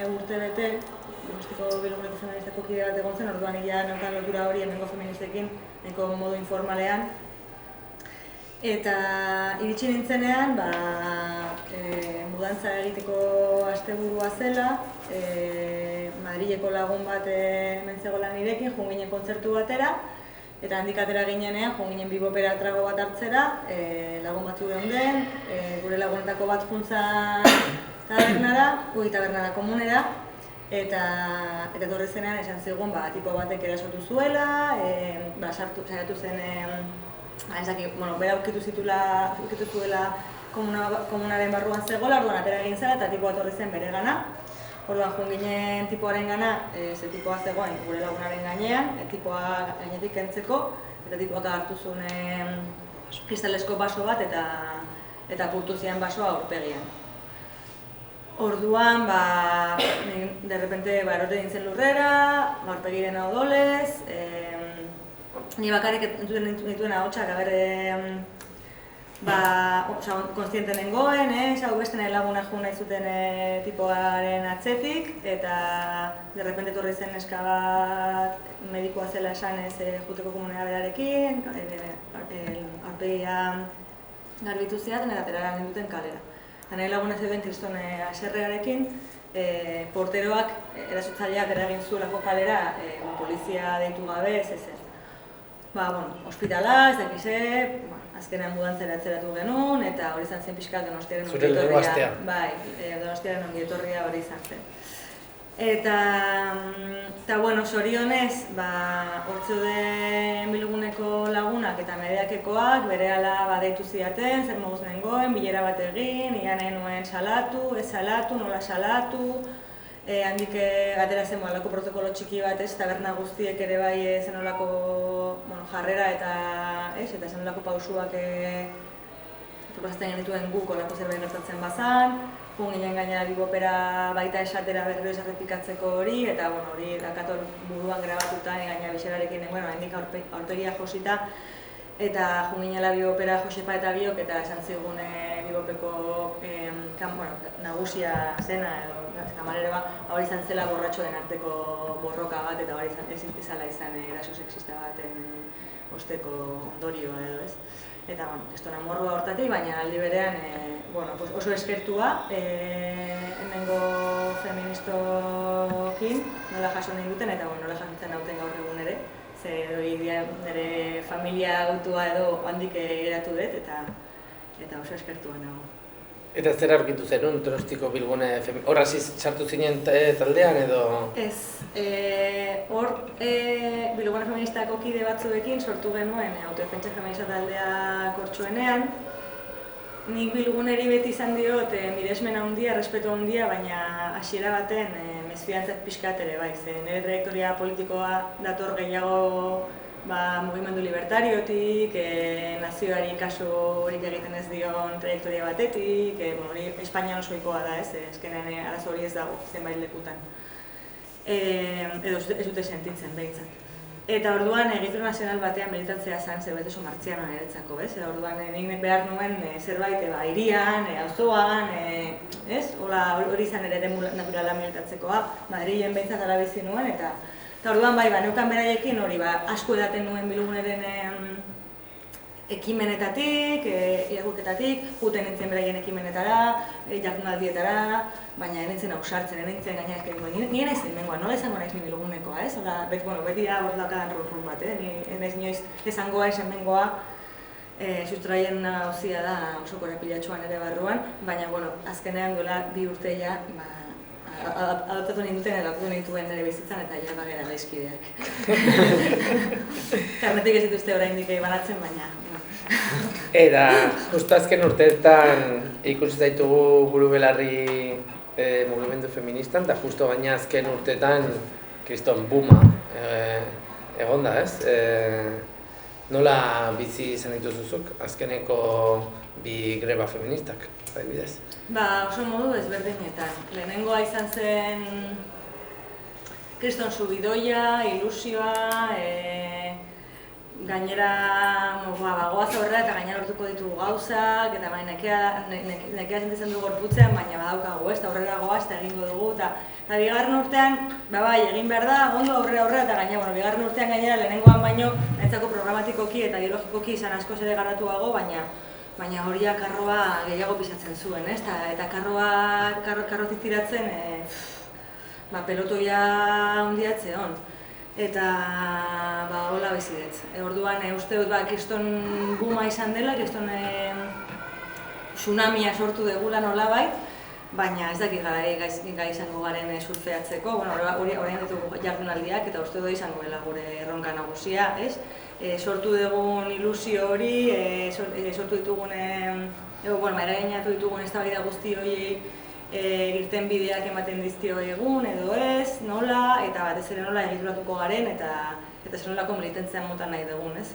urte bete, Donostiko Bilguneko feministako kide bat egon zen, orduan ia neukan lotura hori hemengo feministekin, nahiko modu informalean. Eta iritsi nintzenean, mudantza egiteko asteburua zela, Madrileko lagun bat hemen zegoela nirekin, joan ginen kontzertu batera, eta handik atera ginenean, joan ginen bibopera trago bat hartzera, lagun batzu geunden, gure lagunetako bat juntzan tabernara komunera, eta etorri zenean esan zigun tipo batek erasotu zuela, saiatu zen, bera ukitu zuela komunaren barruan zegoela, orduan atera egin zela eta tipoa etorri zen bere gana. Orduan joan ginen tipoaren gana, ze tipoa zegoen gure lagunaren gainean, tipoa gainetik kentzeko, eta tipoak agartu zuen kristalesko baso bat eta apurtu zian basoa aurpegian. Orduan, derrepente erote nintzen lurrera, aurpegiren odolez, ni bakarrik nituen ahotsak konstiente nengoen, hau beste nahi laguna joan nahi zuten tipoaren atzetik, eta derrepente etorri zen neska bat medikoa zela esan juteko komunea berarekin, aurpegia garbitu ziaten eta atera ninduten kalera. Nahi laguna zeuden kriston aserrearekin, porteroak erasotzaileak eragin zuelako kalera polizia deitu gabe, ez. Ospitala, ez dakize, azkenean mudantzera atzeratu genuen, eta hori izan zen pixka Donostiaren ongietorria. Donostiaren ongietorria hori izan zen. Eta, sorionez, hortzeuden Bilguneko lagunak eta Mediakekoak berehala deitu zidaten, zer moduz nengoen, bilera bat egin, ia nahi nuen salatu, ez salatu, nola salatu, handik atera zen alako protokolo txiki bat, taberna guztiek ere bai zenolako jarrera eta zenolako pausuak proposatzen genituen guk olako zerbait gertatzen bazan, joan ginen gainera bibopera baita esatera berriro errepikatzeko hori, eta hori dakator buruan grabatuta gaina biserarekin, handik aurpegia josita, eta junginela Bibopera Josepa eta biok, eta esan zigun Bibopeko nagusia zena, kamarero hori izan zela borratxoen arteko borroka bat, eta hori izala izan eraso sexista baten osteko ondorioa edo ez. Eta, estona morroa hortatik, baina aldi berean oso eskertua hemengo feministokin nola jaso nahi duten, eta nola jasotzen nauten gaur egun ere. Ze nire familia autua edo handik geratu dut, eta oso eskertua nago. Eta zer aurkitu zenun Donostiko Bilgune horra sartu zinen taldean edo? Ez, hor Bilgune Feministako kide batzuekin sortu genuen autodefentsa feminista taldea Kortxoenean. Nik Bilguneri beti izan diot miresmen handia, respeto handia, baina hasiera baten mesfidantzat pixkat ere bai. Nire trajektoria politikoa dator gehiago mugimendu libertariotik, nazioari kasu horik egiten ez dion trajektoria batetik, hori Espainian osoikoa da ez, ezkenean arazo hori ez dago zenbait lekutan. Edo ez dute sentitzen behintzat. Eta orduan egitura nazional batean militantzea zen zerbait oso martzianoa niretzako, ez? Orduan nik behar nuen zerbait hirian, auzoan, ez? Hori izan ere naturala militatzekoa, Madrilen behintzat ala bizi nuen, eta orduan neukan beraiekin hori asko edaten nuen Bilguneren ekimenetatik, irakurketatik, juten nintzen beraien ekimenetara, jardunaldietara, baina nintzen ausartzen, nintzen gaina eskerikoa. Nien ez hemengoa, nola izango naiz ni Bilgunekoa, ez? Beti da hor daukadan run bat, naiz inoiz esangoa ez hemengoa, sustraien hauzia da oso korapilatxoan ere barruan, baina azkenean duela 2 urte ja adoptatu ninduten edo adoptatu nintuen nire bizitzan eta ja bagera gaizkideak. Karnetik ez dituzte oraindik banatzen, baina... Eta, justu azken urteetan ikusi zaitugu buru belarri mugimendu feministan, eta justu gaina azken urteetan kriston booma egon da, ez? Nola bizi izan dituzuzuk azkeneko 2 greba feministak, adibidez? Oso modu ezberdinetan. Lehenengoa izan zen kriston subidoia, ilusioa, gainera bagoaz aurrera eta gainera lortuko ditugu gauzak, eta nekea sentitzen dugu gorputzean, baina badaukagu, ez, eta aurrera goaz eta egingo dugu, eta bigarren urtean, egin behar da, ondo aurrera, eta gainera, bigarren urtean gainera lehenengoan baino, netzako programatikoki eta ideologikoki izan askoz ere garatuago, baina horiak karroa gehiago pisatzen zuen, ez, eta karrotik tiratzen, pelotoia hundiatze hon. Eta hola bizidetz. Orduan uste dut kriston booma izan dela, kriston tsunamia sortu degula nolabait, baina ez dakit gai izango garen surfeatzeko, orain ditugu jardunaldiak eta uste dut izango dela gure erronka nagusia, ez? Sortu dugun ilusio hori, sortu ditugun, eragainatu ditugun eztabaida guzti horiei irten bideak ematen dizkio egun edo ez, nola, eta batez ere nola egituratuko garen eta zer nolako militantzia mota nahi dugun, ez?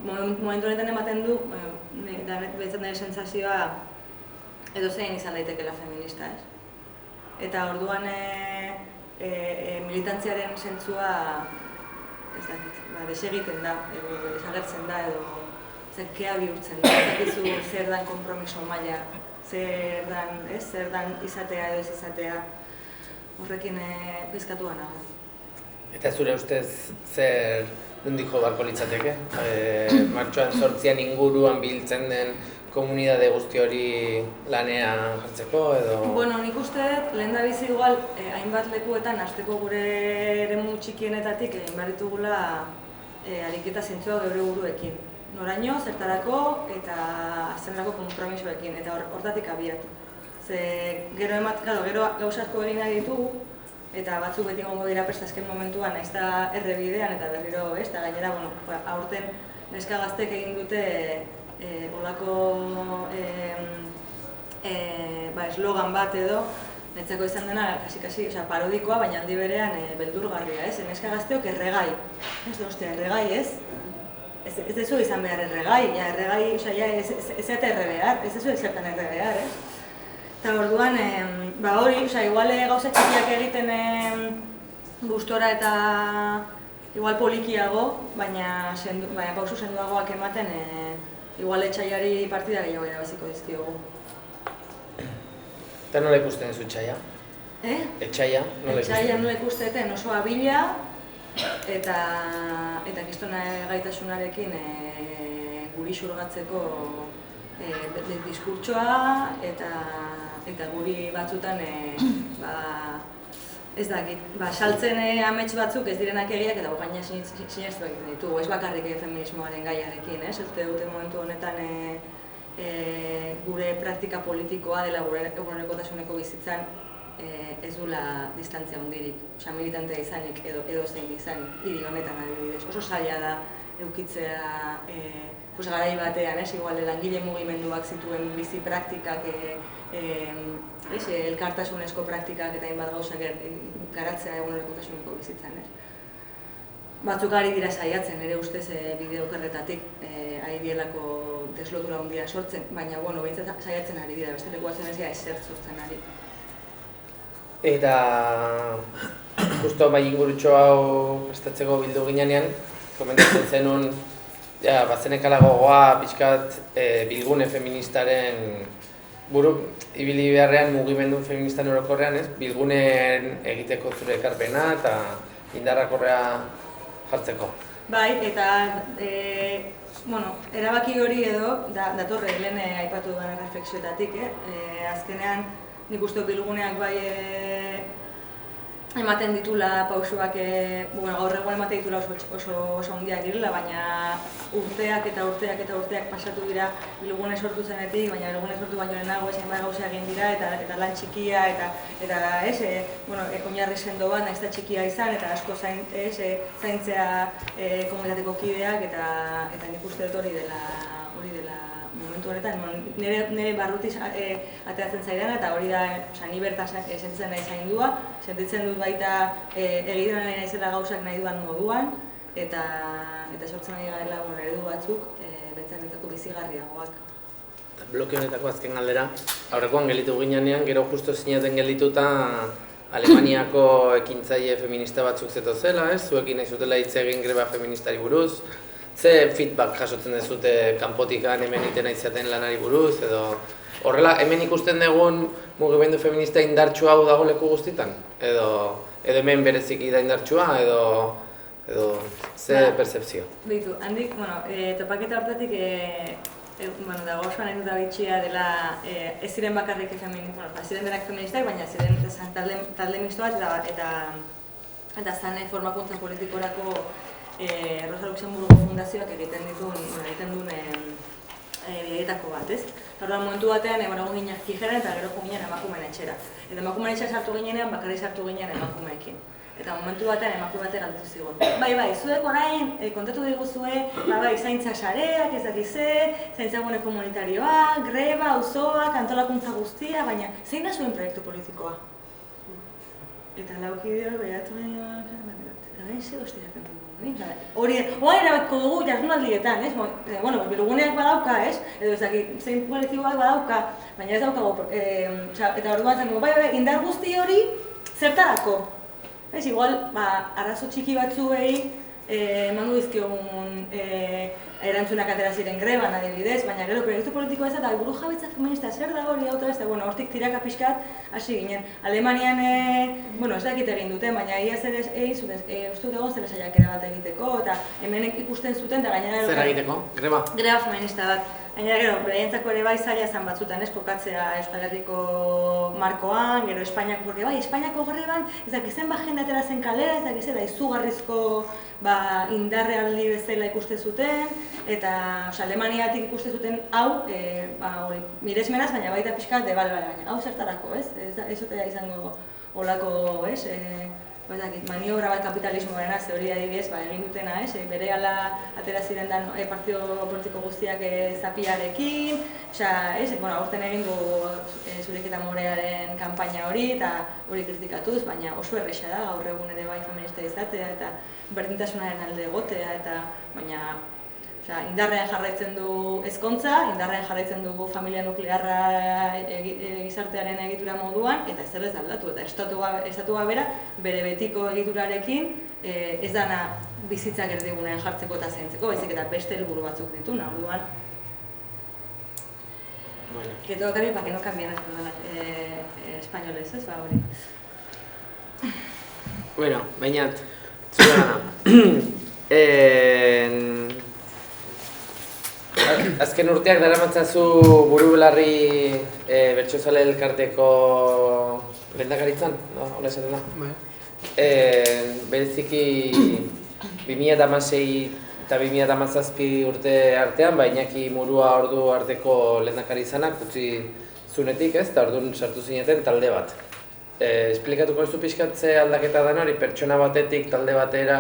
Momentu honetan ematen du, behitzen nire sentsazioa edo zein izan daitekeela feminista, ez? Eta orduan militantziaren sentsua desegiten da, desagertzen da edo kea bihurtzen da, ez dakizu zer dan konpromiso maila, zer dan izatea edo ez izatea, horrekin pizkatua nago. Eta zure ustez zer nondik jo beharko litzateke? Martxoan 8 inguruan biltzen den komunitate guzti hori lanean jartzeko edo? Nik uste dut, lehendabizi igual, hainbat lekuetan hasteko gure eremu txikienetatik egin behar ditugula ariketa zentzua geure buruekin. Noraino, zertarako eta zenlako konpromisoekin, eta hortatik abiatu. Gero gauza asko egin nahi ditugu, eta batzuk beti gongo dira presta azken momentuan, nahiz eta errebidean eta berriro, eta gainera, aurten neska gaztek egin dute olako eslogan bat edo, netzako izan dena, kasi parodikoa, baina aldi berean beldurgarria, ez? Neska gazteok erregai. Erregai, ez? Ez dezu izan behar erregai, ez eta errebehar, ez dezu ezertan errebehar, ez? Eta orduan, hori, igual gauza txikiak egiten gustora eta igual polikiago, baina pausu senduagoak ematen, igual etxaiari partida gehiago irabaziko dizkiogu. Eta nola ikusten duzu etxaia? Etxaia nola ikusten? Etxaia nola ikusteten oso abila eta kristona gaitasunarekin guri xurgatzeko diskurtsoa eta guri batzutan ez dakit, saltzen amets batzuk ez direnak egiak eta gaina sinestu egiten ditugu, ez bakarrik feminismoaren gaiarekin, ez dute momentu honetan gure praktika politikoa dela gure egunerokotasuneko bizitzan ez dula distantzia hundirik, militantea izanik edo zein izanik, hiri honetan adibidez. Oso zaila da eukitzea garai batean, igual langile mugimenduak zituen bizi praktikak, elkartasunezko praktikak eta hainbat gauzak garatzea egunerokotasuneko bizitzan. Batzuk ari dira saiatzen, ere ustez bide okerretatik ari dielako deslotura handia sortzen, baina behintzat saiatzen ari dira, beste lekuatzen ez dira ezer sortzen ari. Eta justo ingurutxo hau prestatzeko bildu ginean, komentatzen zenun bazenekala gogoa pixkat bilgune feministaren buru ibili beharrean mugimendu feministan orokorrean, bilgunen egiteko zure ekarpena eta indarrakorrea jartzeko. Bai, eta erabaki hori edo datorre lehen aipatu duen reflexioetatik, azkenean nik uste bilguneak bai ematen ditula pausuak, gaur egun ematen ditula oso handiak direla, baina urteak eta urteak pasatu dira bilgune sortu zenetik, baina bilgune sortu baino lehenago zenbait gauza egin dira eta lan txikia eta oinarri sendo bat nahiz eta txikia izan eta asko zaintzea komunitateko kideak eta nik uste dut hori dela momentu honetan, nire barrutiz ateratzen zaidana eta hori da ni bertan sentitzen nahi zaindua, sentitzen dut baita egiten nahi naizela gauzak nahi duan moduan eta sortzen nahi garela eredu batzuk bentzako bizigarriagoak. Bloke honetako azken galdera, aurrekoan gelditu ginean, gero justo zinaten geldituta Alemaniako ekintzaile feminista batzuk zetozela, zuekin nahi zutela hitz egin greba feministari buruz. Ze feedback jasotzen dezute kanpotikan hemen iten izaten lanari buruz, edo horrela hemen ikusten dugun mugimendu feminista indartsua hau dago leku guztitan? Edo hemen bereziki da indartsua, edo ze percepzio? Bitu, handik, topaketa hortatik dago oso anekdota bitxia dela ez ziren bakarrik ziren denak feministak, baina ziren talde misto bat eta zane formakuntza politikorako Rosa Luxemburgo Fundazioak egiten duen bideetako bat, ez? Horrean momentu batean, egon ginen Kijeran eta gero ginen emakumeen etxera. Eta emakumeen etxera sartu ginean, bakarrik sartu ginen emakumeekin. Eta momentu batean emakume batek galdetu zigun. Bai, zuek orain, kontatu diguzue, zaintza sareak, ez dakize, zaintza gune komunitarioa, greba, auzoak, antolakuntza guztia, baina zein da zuen proiektu politikoa? Eta laukidea behatu hori erabakiko dugu jardunaldietan, ez? Bilguneak badauka, ez? Edo ez dakit, zein kolektiboak badauka, baina ez daukago, eta hori batzen dugu, indar guzti hori zertarako? Ez, igual, arazo txiki batzuei emango dizkiogun erantzunak atera ziren greban adibidez, baina gero proiektu politikoa ez eta buru jabetza feminista zer da hori auto ez da, hortik tiraka pixkat hasi ginen. Alemanian, ez dakit egin duten, baina ia zer egin zuten, uste dut egon zer saiakera bat egiteko, eta hemen ikusten zuten, eta gainera... Zer egiteko? Greba? Greba feminista bat. Gainera gero, beraientzako ere bai zaila izan batzutan, kokatzea Euskal Herriko markoan, gero Espainiako, porque Espainiako greban, ez dakiz zen jende atera zen kalera, ez dakiz zela izugarrizko indarrealdi bezala ikusten zuten, eta Alemaniatik ikusten zuten hau, miresmenaz, baina baita pixkat, baina hau zertarako, ez? Ez zutela izango olako, ez? Maniobra bat kapitalismoarena, ze hori adibidez, egin dutena, berehala atera ziren partido politiko guztiak zapiarekin, aurten egin du Zureketa Morearen kanpaina hori eta hori kritikatuz, baina oso erresa da gaur egun ere bai feminista izatea eta berdintasunaren alde egotea, baina indarrean jarraitzen du ezkontza, indarrean jarraitzen dugu familia nuklearra gizartearen egitura moduan, eta ez aldatu, eta estatua bera bere betiko egiturarekin ez dana bizitzak erdigunean jartzeko eta zaintzeko, baizik eta beste helburu batzuk ditu, orduan. Que todo cambie para que no cambien españoles, ez ba hori. Bueno, bainat, zure gana. Azken urteak daramatzazu buru-belarri Bertsozale Elkarteko lehendakaritzan, hola esaten da? Bereziki 2016 eta 2017 urte artean, Iñaki Murua ordu arteko lehendakari izanak utzi zunetik, ez? Eta orduan sartu zineten talde bat. Esplikatuko ez du pixkat ze aldaketa den hori, pertsona batetik talde batera,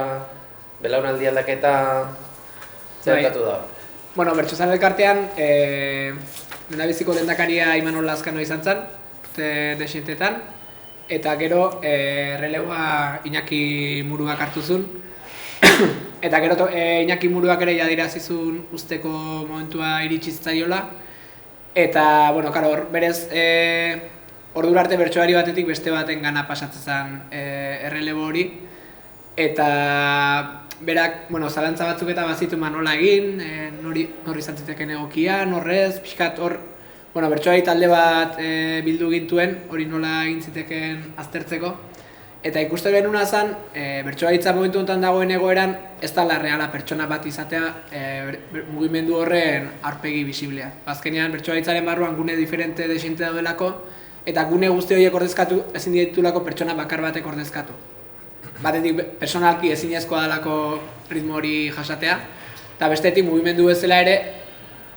belaunaldi aldaketa zertatu da? Bueno, Bertsozale Elkartean, lehendabiziko lehendakaria Imanol Lazkano izan zen, urte desientetan, eta gero relegoa Iñaki Muruak hartu zuen. Eta gero Iñaki Muruak ere adirazizun usteko momentua iritsi zitzaiola. Eta, bueno, karo, berez ordura arte bertsolari batetik beste baten gana pasatzen zen errelebo hori. Eta berak, bueno, zalantza batzuk eta bazitu nola egin, nori izan ziteken egokia, norrez, pixkat hor, bueno, bertsolari talde bat bildu gintuen, hori nola egin ziteken aztertzeko. Eta ikuste genuna zen, bertsolaritza momentu honetan dagoen egoeran, ez da reala pertsona bat izatea mugimendu horren aurpegi bisiblea. Azkenean, bertsolaritzaren barruan gune diferente desente daudelako, eta gune guzti horiek ordezkatu ezin ditulako pertsona bakar batek ordezkatu. Batetik personalki ezinezkoa dalako ritmo hori jasatea, eta bestetik mugimendu bezala ere,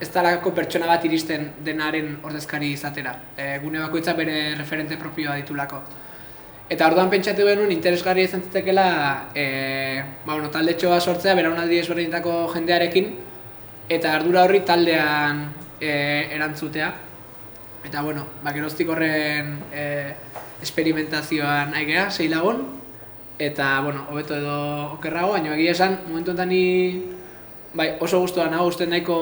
ez dalako pertsona bat iristen denaren ordezkari izatera. Gune bakoitzak bere referente propioa ditulako. Eta orduan pentsatu genuen interesgarria izan zitekeela taldetxoa sortzea belaunaldi ezberdinetako jendearekin eta ardura horri taldean erantzutea. Eta geroztik horren esperimentazioan aigea, 6 lagun, eta hobeto edo okerrago, baina egia esan, momentu honetan oso gustuan nago, uste nahiko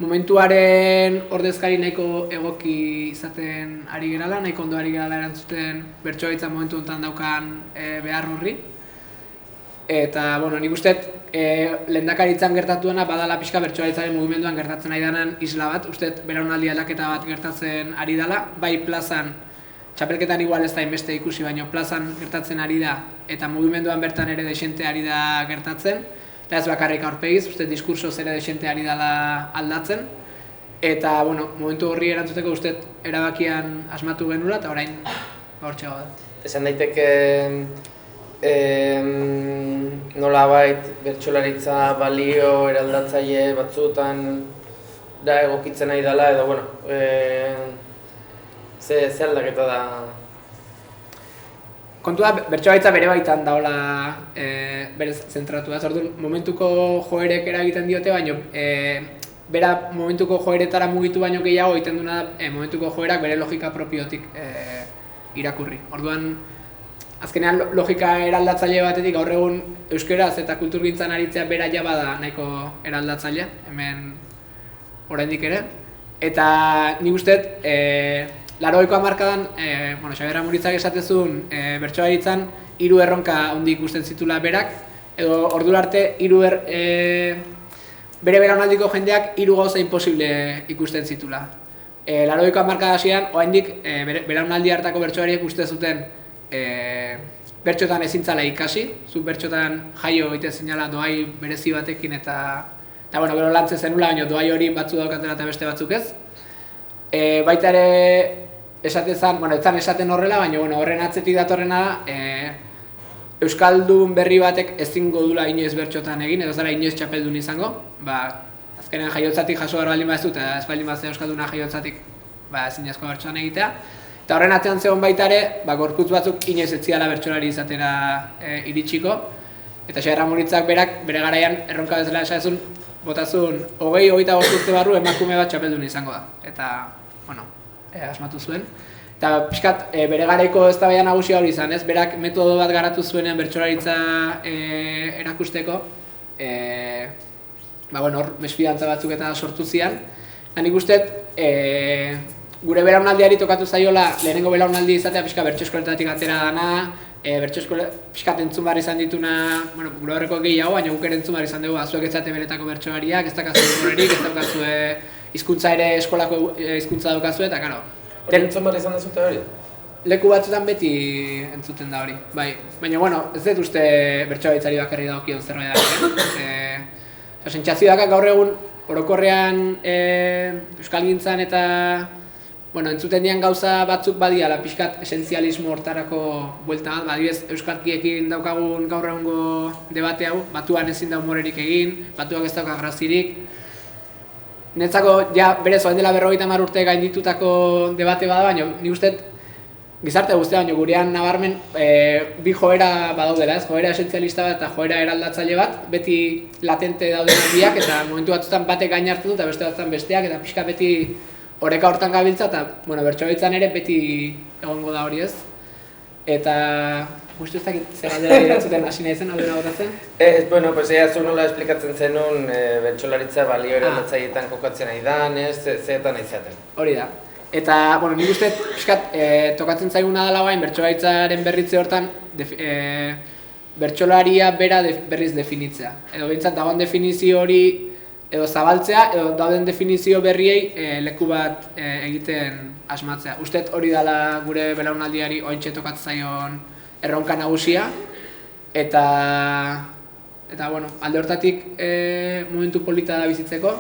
momentuaren ordezkari nahiko egoki izaten ari gerala, nahiko ondo ari gerala erantzuten bertsolaritza momentu honetan daukan behar horri. Eta, nik uste lehendakaritzan gertatuena badala pixka bertsolaritzaren mugimenduan gertatzen ari denan isla bat, uste belaunaldi aldaketa bat gertatzen ari dela, bai plazan, txapelketan igual ez da inbeste ikusi, baina plazan gertatzen ari da eta mugimenduan bertan ere desente ari da gertatzen. Eta ez bakarrik aurpegiz, uste diskursoz ere desente ari dela aldatzen. Eta, momentu horri erantzuteko uste erabakian asmatu genula eta orain hortxe gau da. Esan daiteke nolabait bertsolaritza balio eraldatzaile batzutan da egokitzen nahi dela edo, ze aldaketa da? Kontua, bertsolaritza bere baitan daola berez zentratua. Orduan, momentuko joerek eragiten diote, baina bera momentuko joeretara mugitu baino gehiago egiten duena da momentuko joerak bere logika propiotik irakurri. Orduan, azkenean logika eraldatzaile batetik gaur egun euskeraz eta kulturgintzan aritzea bera ja bada nahiko eraldatzaile, hemen oraindik ere. Eta nik uste, 80ko hamarkadan, Xabier Amuritzak esatezun bertsolaritzan 3 erronka handi ikusten zitula berak, edo ordura arte bere belaunaldiko jendeak 3 gauza imposible ikusten zitula. 80ko hamarkada hasieran, oraindik belaunaldi hartako bertsolariek uste zuten bertsotan ezin zala ikasi, zu bertsotan jaio egiten zinala doai berezi batekin eta gero lantzen zenula, baina doai hori batzu daukatela eta beste batzuk ez. Baita ere esaten zen, ez zen esaten horrela, baina horren atzetik datorrena da Euskaldun berri batek ezingo dula inoiz bertsotan egin, edo zara inoiz txapeldun izango. Azkenean jaiotzatik jaso behar baldin bazu eta ez baldin bazea Euskalduna jaiotzatik ezinezko bertsotan egitea. Eta horren atzean zegoen baita ere, gorputz batzuk inoiz ez ziala bertsolari izatera iritsiko. Eta Xabier Amuritzak berak bere garaian erronka bezala esazun, botazun 20-25 urte barru emakume bat txapeldun izango da. Eta, asmatu zuen. Eta pixkat bere garaiko eztabaida nagusia hori izan, ez? Berak metodo bat garatu zuenean bertsolaritza erakusteko. Hor mesfidantza batzuk eta sortu zian. Eta nik uste, gure belaunaldiari tokatu zaiola lehenengo belaunaldi izatea pixka bertso eskoletatik atera dana, bertso eskola pixkat entzun behar izan dituna, bueno, gure horreko gehiago, baina guk ere entzun behar izan dugu, zuek ez zate benetako bertsolariak, ez dakazue horrerik, ez dakazue hizkuntza ere eskolako hizkuntza daukazue, eta karo. Entzun behar izan dezute hori? Leku batzutan beti entzuten da hori, bai. Baina, bueno, ez dut uste bertsolaritzari bakarri dagokion zerbait da. Sentsazioak gaur egun, orokorrean euskalgintzan eta entzuten dian gauza batzuk badiala pixkat esentzialismo hortarako buelta bat, adibidez euskalkiekin daukagun gaur egungo debate hau, batuan ezin da humorerik egin, batuak ez dauka grazirik. Netzako, ja, berez, orain dela 50 urte gainditutako debate bada, baina nik uste gizarte guztia, baina gurean nabarmen bi joera badaudela, ez? Joera esentzialista bat eta joera eraldatzaile bat, beti latente daudenak biak, eta momentu batzutan batek gain hartzen du eta beste batzutan besteak, eta pixka beti oreka hortan gabiltza, eta bertsolaritzan ere beti egongo da hori ez. Eta justu ez dakit zer aldera iratzuten hasi nahi zen, aldera botatzen? Pues zu nola esplikatzen zenun bertsolaritza balio eraldatzaileetan kokatzen nahi dan, zeetan nahi zaten. Hori da. Eta, nik uste pixkat tokatzen zaiguna dela bain bertsolaritzaren berritze hortan bertsolaria bera berriz definitzea. Edo behintzat dagoen definizio hori edo zabaltzea, edo dauden definizio berriei leku bat egiten asmatzea. Ustet hori dela gure belaunaldiari oraintxe tokatzen zaion erronka nagusia, eta alde hortatik momentu polita da bizitzeko,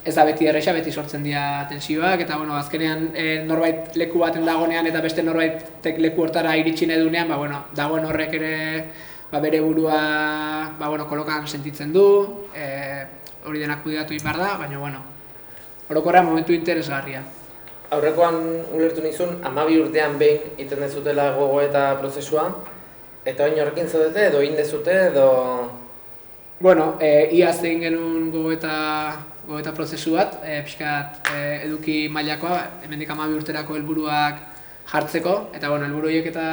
ez da beti erresa, beti sortzen dira tensioak, eta azkenean norbait leku baten dagonean eta beste norbaitek leku hortara iritsi nahi dunean, dagoen horrek ere bere burua kolokan sentitzen du, hori denak kudeatu behar da, baina, orokorrean momentu interesgarria. Aurrekoan ulertu nizun, 12 urtean behin iten dezutela gogoeta prozesua, eta baina horrekin zaudete, edo egin dezute, edo... Iaz egin genuen gogoeta prozesu bat, pixkat eduki mailakoa, hemendik 12 urterako helburuak jartzeko, eta helburu horiek eta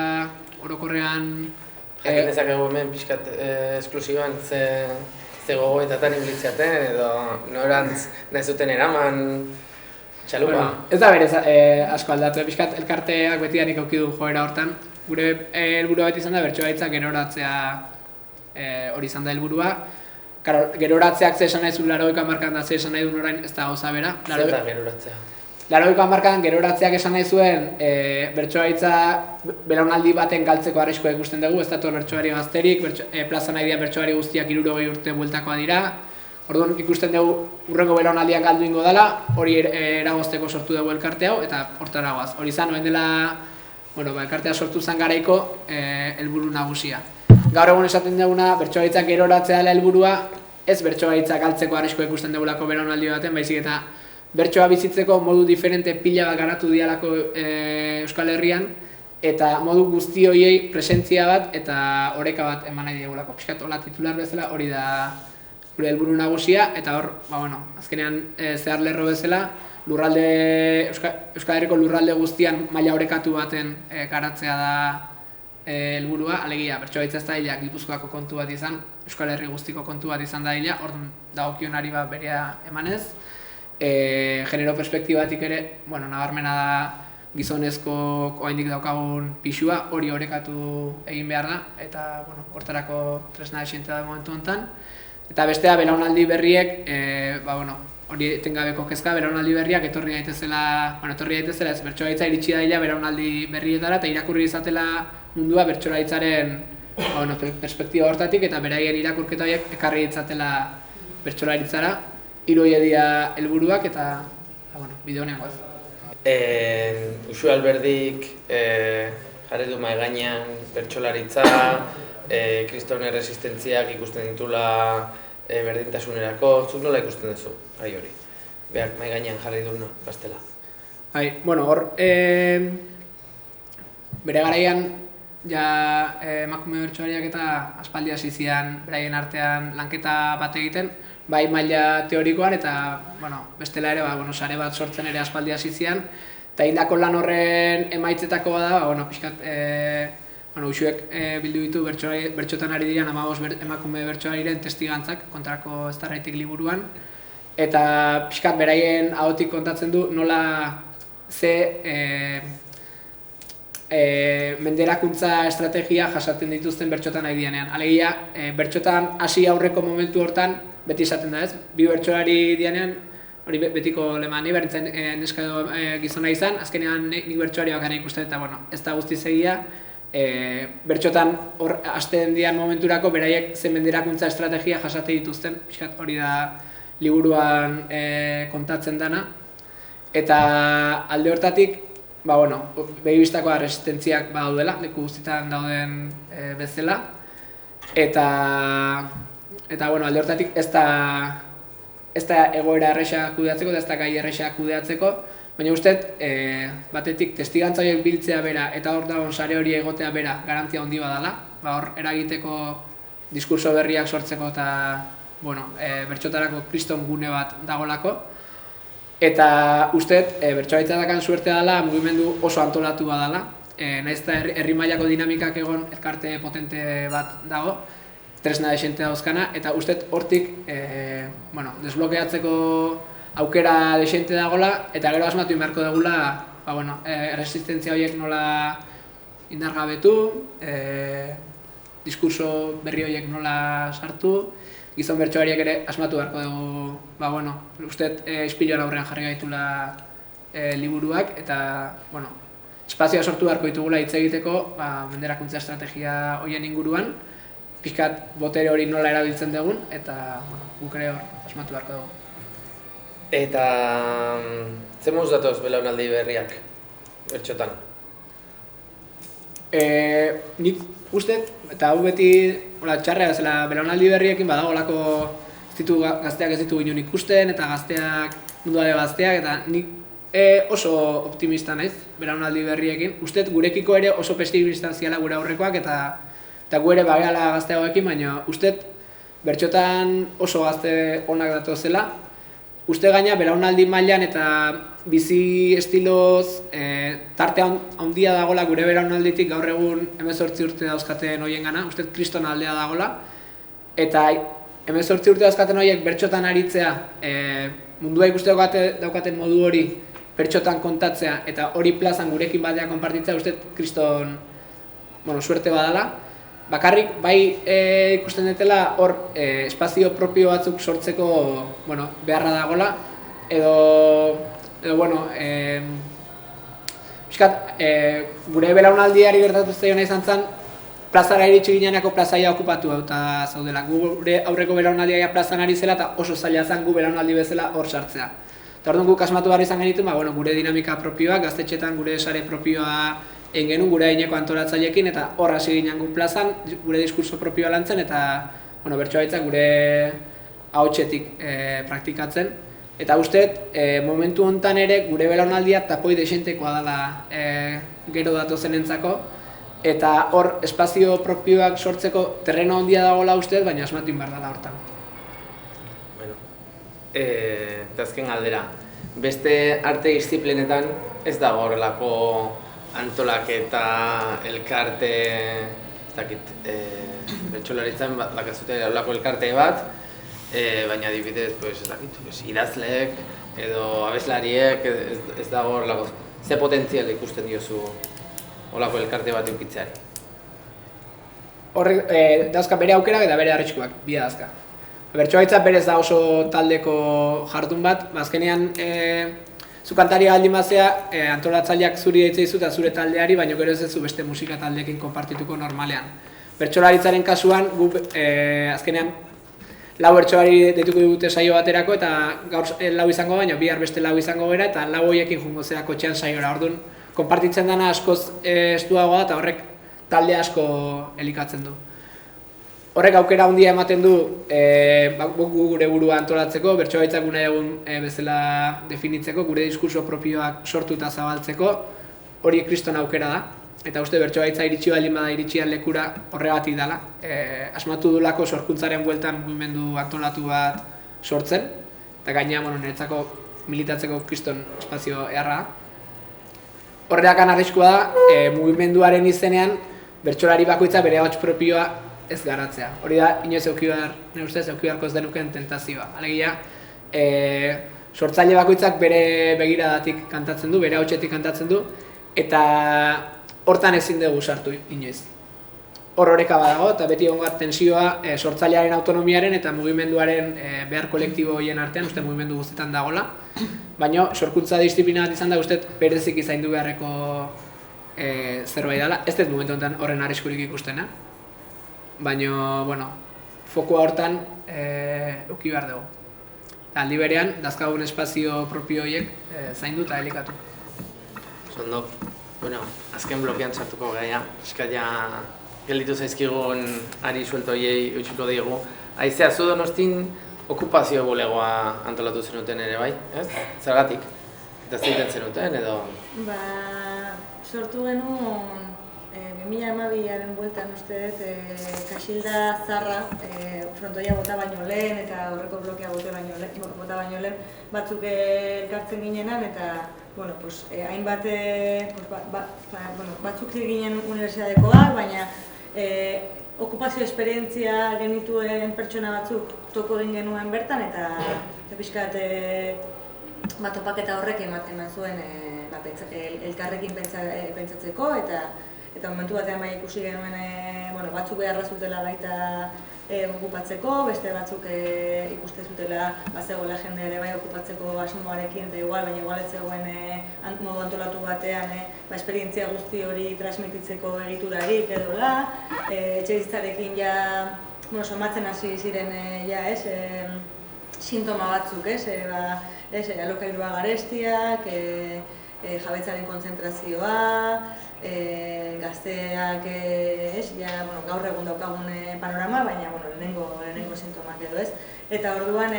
orokorrean... Jakin dezakegu hemen pixkat esklusiboan ze gogoetatan inblitzaten, edo norantz nahi zuten eraman txalupa. Ez da berez asko aldatu, pixkat elkarteak betidanik auki du joera hortan. Gure helburua beti izan da bertsolaritzak geroratzea hori izan da helburua. Geroratzeak ze esan nahi zu 80 hamarkadan da ze esan nahi duen orain ez da gauza bera. Zer da geroratzea? 80 hamarkadan geroratzeak esan nahi zuen bertsolaritza belaunaldi baten galtzeko arriskua ikusten dugu, ez dator bertsolari gazterik, plaza nahi dian bertsolari guztiak 60 urte bueltakoa dira. Orduan ikusten dugu urrengo belaunaldian galdu ingo dela, hori eragozteko sortu dugu elkarte hau, eta hortara goaz. Hori izan, orain dela, elkartea sortu zen garaiko helburu nagusia. Gaur egun esaten duguna, bertsolaritzak geroratzea dela helburua, ez bertsolaritza galtzeko arriskua ikusten dugulako belaunaldi baten, baizik eta bertsoa bizitzeko modu diferente pila bat garatu dialako Euskal Herrian, eta modu guzti horiei presentzia bat eta oreka bat eman nahi diegulako. Piskat hola titular bezala hori da gure helburu nagusia, eta hor, azkenean zehar lerro bezala, Euskal Herriko lurralde guztian maila orekatu baten garatzea da helburua, alegia bertsolaritza ez da hila Gipuzkoako kontu bat izan, Euskal Herri guztiko kontu bat izan da hila, orduan dagokionari bat berea emanez. Genero perspektibatik ere, nabarmena da gizonezko oraindik daukagun pixua, hori orekatu egin behar da, eta hortarako tresna desiente da momentu honetan. Eta bestea, belaunaldi berriek, hori etengabeko kezka, belaunaldi berriak etorri daitezela, ez bertsolaritza iritsi daila belaunaldi berrietara, eta irakurri izatela mundua bertsolaritzaren perspektiba hortatik, eta beraien irakurketa horiek ekarri ditzatela bertsolaritzara. Hiroia dira helburuak eta bide honean goaz. Uxue Alberdik jarri du mahai gainean bertsolaritza, kriston erresistentziak ikusten ditula berdintasunerako, zuk nola ikusten duzu gai hori? Beak mahai gainean jarri du gaztela. Hor, bere garaian emakume bertsolariak eta aspaldi hasi zian beraien artean lanketa bat egiten, bai maila teorikoan eta bestela ere sare bat sortzen ere aspaldi hasi zian, eta egindako lan horren emaitzetako bada, pixkat Uxuek bildu ditu bertxotan ari diren 15 emakume bertsolariren testigantzak kontrako eztarraitik liburuan, eta pixkat beraien ahotik kontatzen du nola menderakuntza estrategia jasaten dituzten bertsotan nahi dianean. Alegia, bertsotan hasi aurreko momentu hortan, beti esaten da ez, bi bertsolari dianean, hori betiko lema, ni berintzen neska edo gizona izan, azkenean nik bertsolari bakarra ikusten eta ez da guztiz egia, bertsotan hor hasten dian momenturako beraiek zen menderakuntza estrategia jasate dituzten, pixkat hori da liburuan kontatzen dana. Eta alde hortatik, begibistako resistentziak badaudela, leku guztietan dauden bezala. Eta alde hortatik ez da egoera erresa kudeatzeko, ez da gai erresa kudeatzeko, baina uste, batetik testigantza horiek biltzea bera eta hor dagoen sare hori egotea bera garantia handi badala, hor eragiteko diskurso berriak sortzeko eta bertsotarako kriston gune bat dagolako. Eta uste, bertsoaritza dakan suertea dela, mugimendu oso antolatu badala, nahiz eta herri mailako dinamikak egon elkarte potente bat dago, tresna desente dauzkana, eta uste hortik desblokeatzeko aukera desente dagoela, eta gero asmatu beharko dugula erresistentzia horiek nola indargabetu, diskurso berri horiek nola sartu, gizon bertsoariak ere asmatu beharko dugu, uste ispiluan aurrean jarri gaitula liburuak, eta espazioa sortu beharko ditugula hitz egiteko menderakuntza estrategia horien inguruan, pixkat botere hori nola erabiltzen dugun, eta guk ere hor asmatu beharko dugu. Eta zer moduz datoz belaunaldi berriak bertsotan? Nik uste, eta hau beti txarrea zela belaunaldi berriekin badagolako gazteak ez ditu ginen ikusten, eta gazteak, munduare gazteak, eta nik oso optimista naiz belaunaldi berriekin. Uste gurekiko ere oso pessimista ziala gure aurrekoak, eta gu ere bageala gazte hauekin, baina uste bertsotan oso gazte onak datozela. Uste gaina belaunaldi mailan eta bizi estiloz tarte handia dagola gure belaunalditik gaur egun 18 urte dauzkaten hoien gana, uste kriston aldea dagola. Eta 18 urte dauzkaten horiek bertsotan aritzea, mundua ikuste daukaten modu hori bertsotan kontatzea eta hori plazan gurekin batea konpartitzea, uste kriston suerte badala. Bakarrik, bai ikusten dutela hor espazio propio batzuk sortzeko beharra dagoela, gure belaunaldiari gertatu zaiona izan zen, plazara iritsi gineanako plazaia okupatu eta zaudela. Gure aurreko belaunaldia plazan ari zela eta oso zaila zen gu belaunaldi bezala hor sartzea. Eta orduan guk asmatu behar izan genitu, gure dinamika propioa, gaztetxetan gure sare propioa egin genuen gure aineko antolatzaileekin eta hor hasi ginen gu plazan, gure diskurso propioa lantzen eta bertsoaritza gure ahotsetik praktikatzen. Eta uste, momentu honetan ere gure belaunaldia tapoi desentekoa dela gero datozenentzako eta hor espazio propioak sortzeko terreno handia dagoela uste, baina asmatu behar dela hortan. Eta azken galdera, beste arte disziplinetan ez dago horrelako antolaketa, elkarte, ez dakit, bertsolaritzan bakazute horrelako elkarte bat, baina adibidez, ez dakit, idazleek edo abeslariek ez dago horrelako. Ze potentzial ikusten diozu horrelako elkarte bat eukitzeari? Horrek dauzka bere aukerak eta bere arriskuak, bia dauzka. Bertsoaritza berez da oso taldeko jardun bat, azkenean zu kantaria baldin bazea, antolatzaileak zuri deitzen dizu eta zure taldeari, baina gero ez duzu beste musika taldeekin konpartituko normalean. Bertsolaritzaren kasuan, gu azkenean lau bertsolari deituko dute saio baterako eta gaur lau izango baina bihar beste lau izango gara eta lau horiekin jungo zera kotxean saiora. Orduan, konpartitzen dena askoz estuagoa eta horrek talde asko elikatzen du. Horrek aukera handia ematen du gure burua antolatzeko, bertsolaritzak gune egun bezala definitzeko, gure diskurso propioak sortu eta zabaltzeko, hori kriston aukera da. Eta uste bertsolaritza iritsi baldin bada iritsian lekura horregatik dela. Asmatu dulako sorkuntzaren bueltan mugimendu antolatu bat sortzen, eta gaina niretzako militatzeko kriston espazio eharra. Horreakan arriskua da, mugimenduaren izenean bertsolari bakoitza bere ahots propioa ez garatzea. Hori da, inoiz nire ustez eukibarko ez denuken tentazioa. Alegia, sortzaile bakoitzak bere begiradatik kantatzen du, bere ahotsetik kantatzen du, eta hortan ezin dugu sartu inoiz. Hor oreka badago eta beti egon bat tensioa sortzailearen autonomiaren eta mugimenduaren behar kolektibo horien artean, uste mugimendu guztietan dagola. Baina sorkuntza disiplina bat izan da uste bereziki zaindu beharreko zerbait dela. Ez dut momentu honetan horren arriskurik ikustena. Baina, bueno, fokua hortan eduki behar dugu. Aldi berean, dazkagun espazio propio horiek zaindu eta elikatu. Zondo, bueno, azken blokean sartuko gaia, eskaia gelditu zaizkigun ari suelto horiei eutxiko diegu. Aizea, zu Donostin okupazio bulegoa antolatu zenuten ere bai, ez? Zergatik? Eta zeiten zenuten edo? Ba, sortu genuen 2012aren bueltan uste dut Kaxilda Zarra frontoia bota baino lehen eta horreko blokea bota baino lehen batzuk elkartzen ginenan eta bueno, pues, hainbat batzuk ginen unibertsitatekoak, baina okupazio esperientzia genituen pertsona batzuk toko egin genuen bertan eta pixkat topaketa horrek eman zuen elkarrekin pentsatzeko eta momentu batean bai ikusi genuen batzuk beharra zutela baita okupatzeko, beste batzuk ikuste zutela bazegoela jende ere bai okupatzeko asmoarekin eta igual, baina igual ez zegoen modu antolatu batean esperientzia guzti hori transmititzeko egiturarik edola, etxebizitzarekin ja somatzen hasi ziren sintoma batzuk, alokairua garestiak, jabetzaren kontzentrazioa, gazteak gaur egun daukagun panorama, baina lehenengo sintomak edo ez. Eta orduan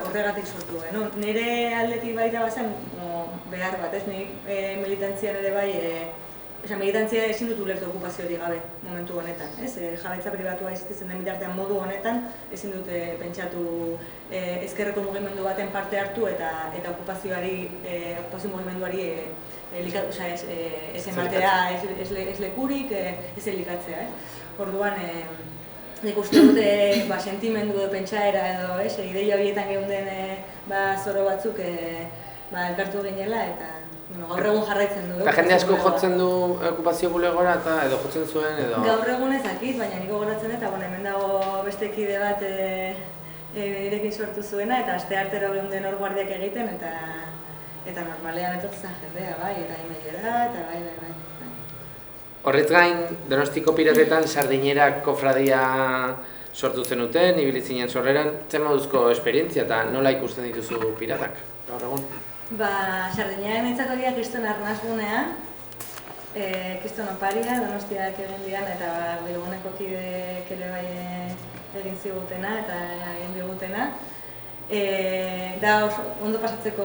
horregatik sortu genuen. Nire aldetik baita bazen behar bat, ez? Ni militantzian ere bai, militantzia ezin dut ulertu okupaziorik gabe momentu honetan, ez? Jabetza pribatua existitzen den bitartean modu honetan ezin dute pentsatu ezkerreko mugimendu baten parte hartu eta okupazio mugimenduari ez ematea, ez lekurik, ez elikatzea. Orduan, nik uste dut sentimendu edo pentsaera edo ideia horietan geunden zoro batzuk elkartu ginela eta gaur egun jarraitzen du. Eta jende asko jotzen du okupazio bulegora edo jotzen zuen edo? Gaur egun ez dakit, baina niko goratzen eta hemen dago beste kide bat nirekin sortu zuena eta asteartero geunden hor guardiak egiten eta normalean etortzen jendea, bai, eta imeilera eta bai. Horrez gain, Donostiko piratetan Sardinera kofradia sortu zenuten, ibili zinen sorreran, zen moduzko esperientzia eta nola ikusten dituzu piratak gaur egun? Sardinaren eitzako dira kriston arnazgunea, kriston oparia, Donostiak egin dian eta Bilguneko kideek ere bai egin zigutena eta egin digutena. Da ondo pasatzeko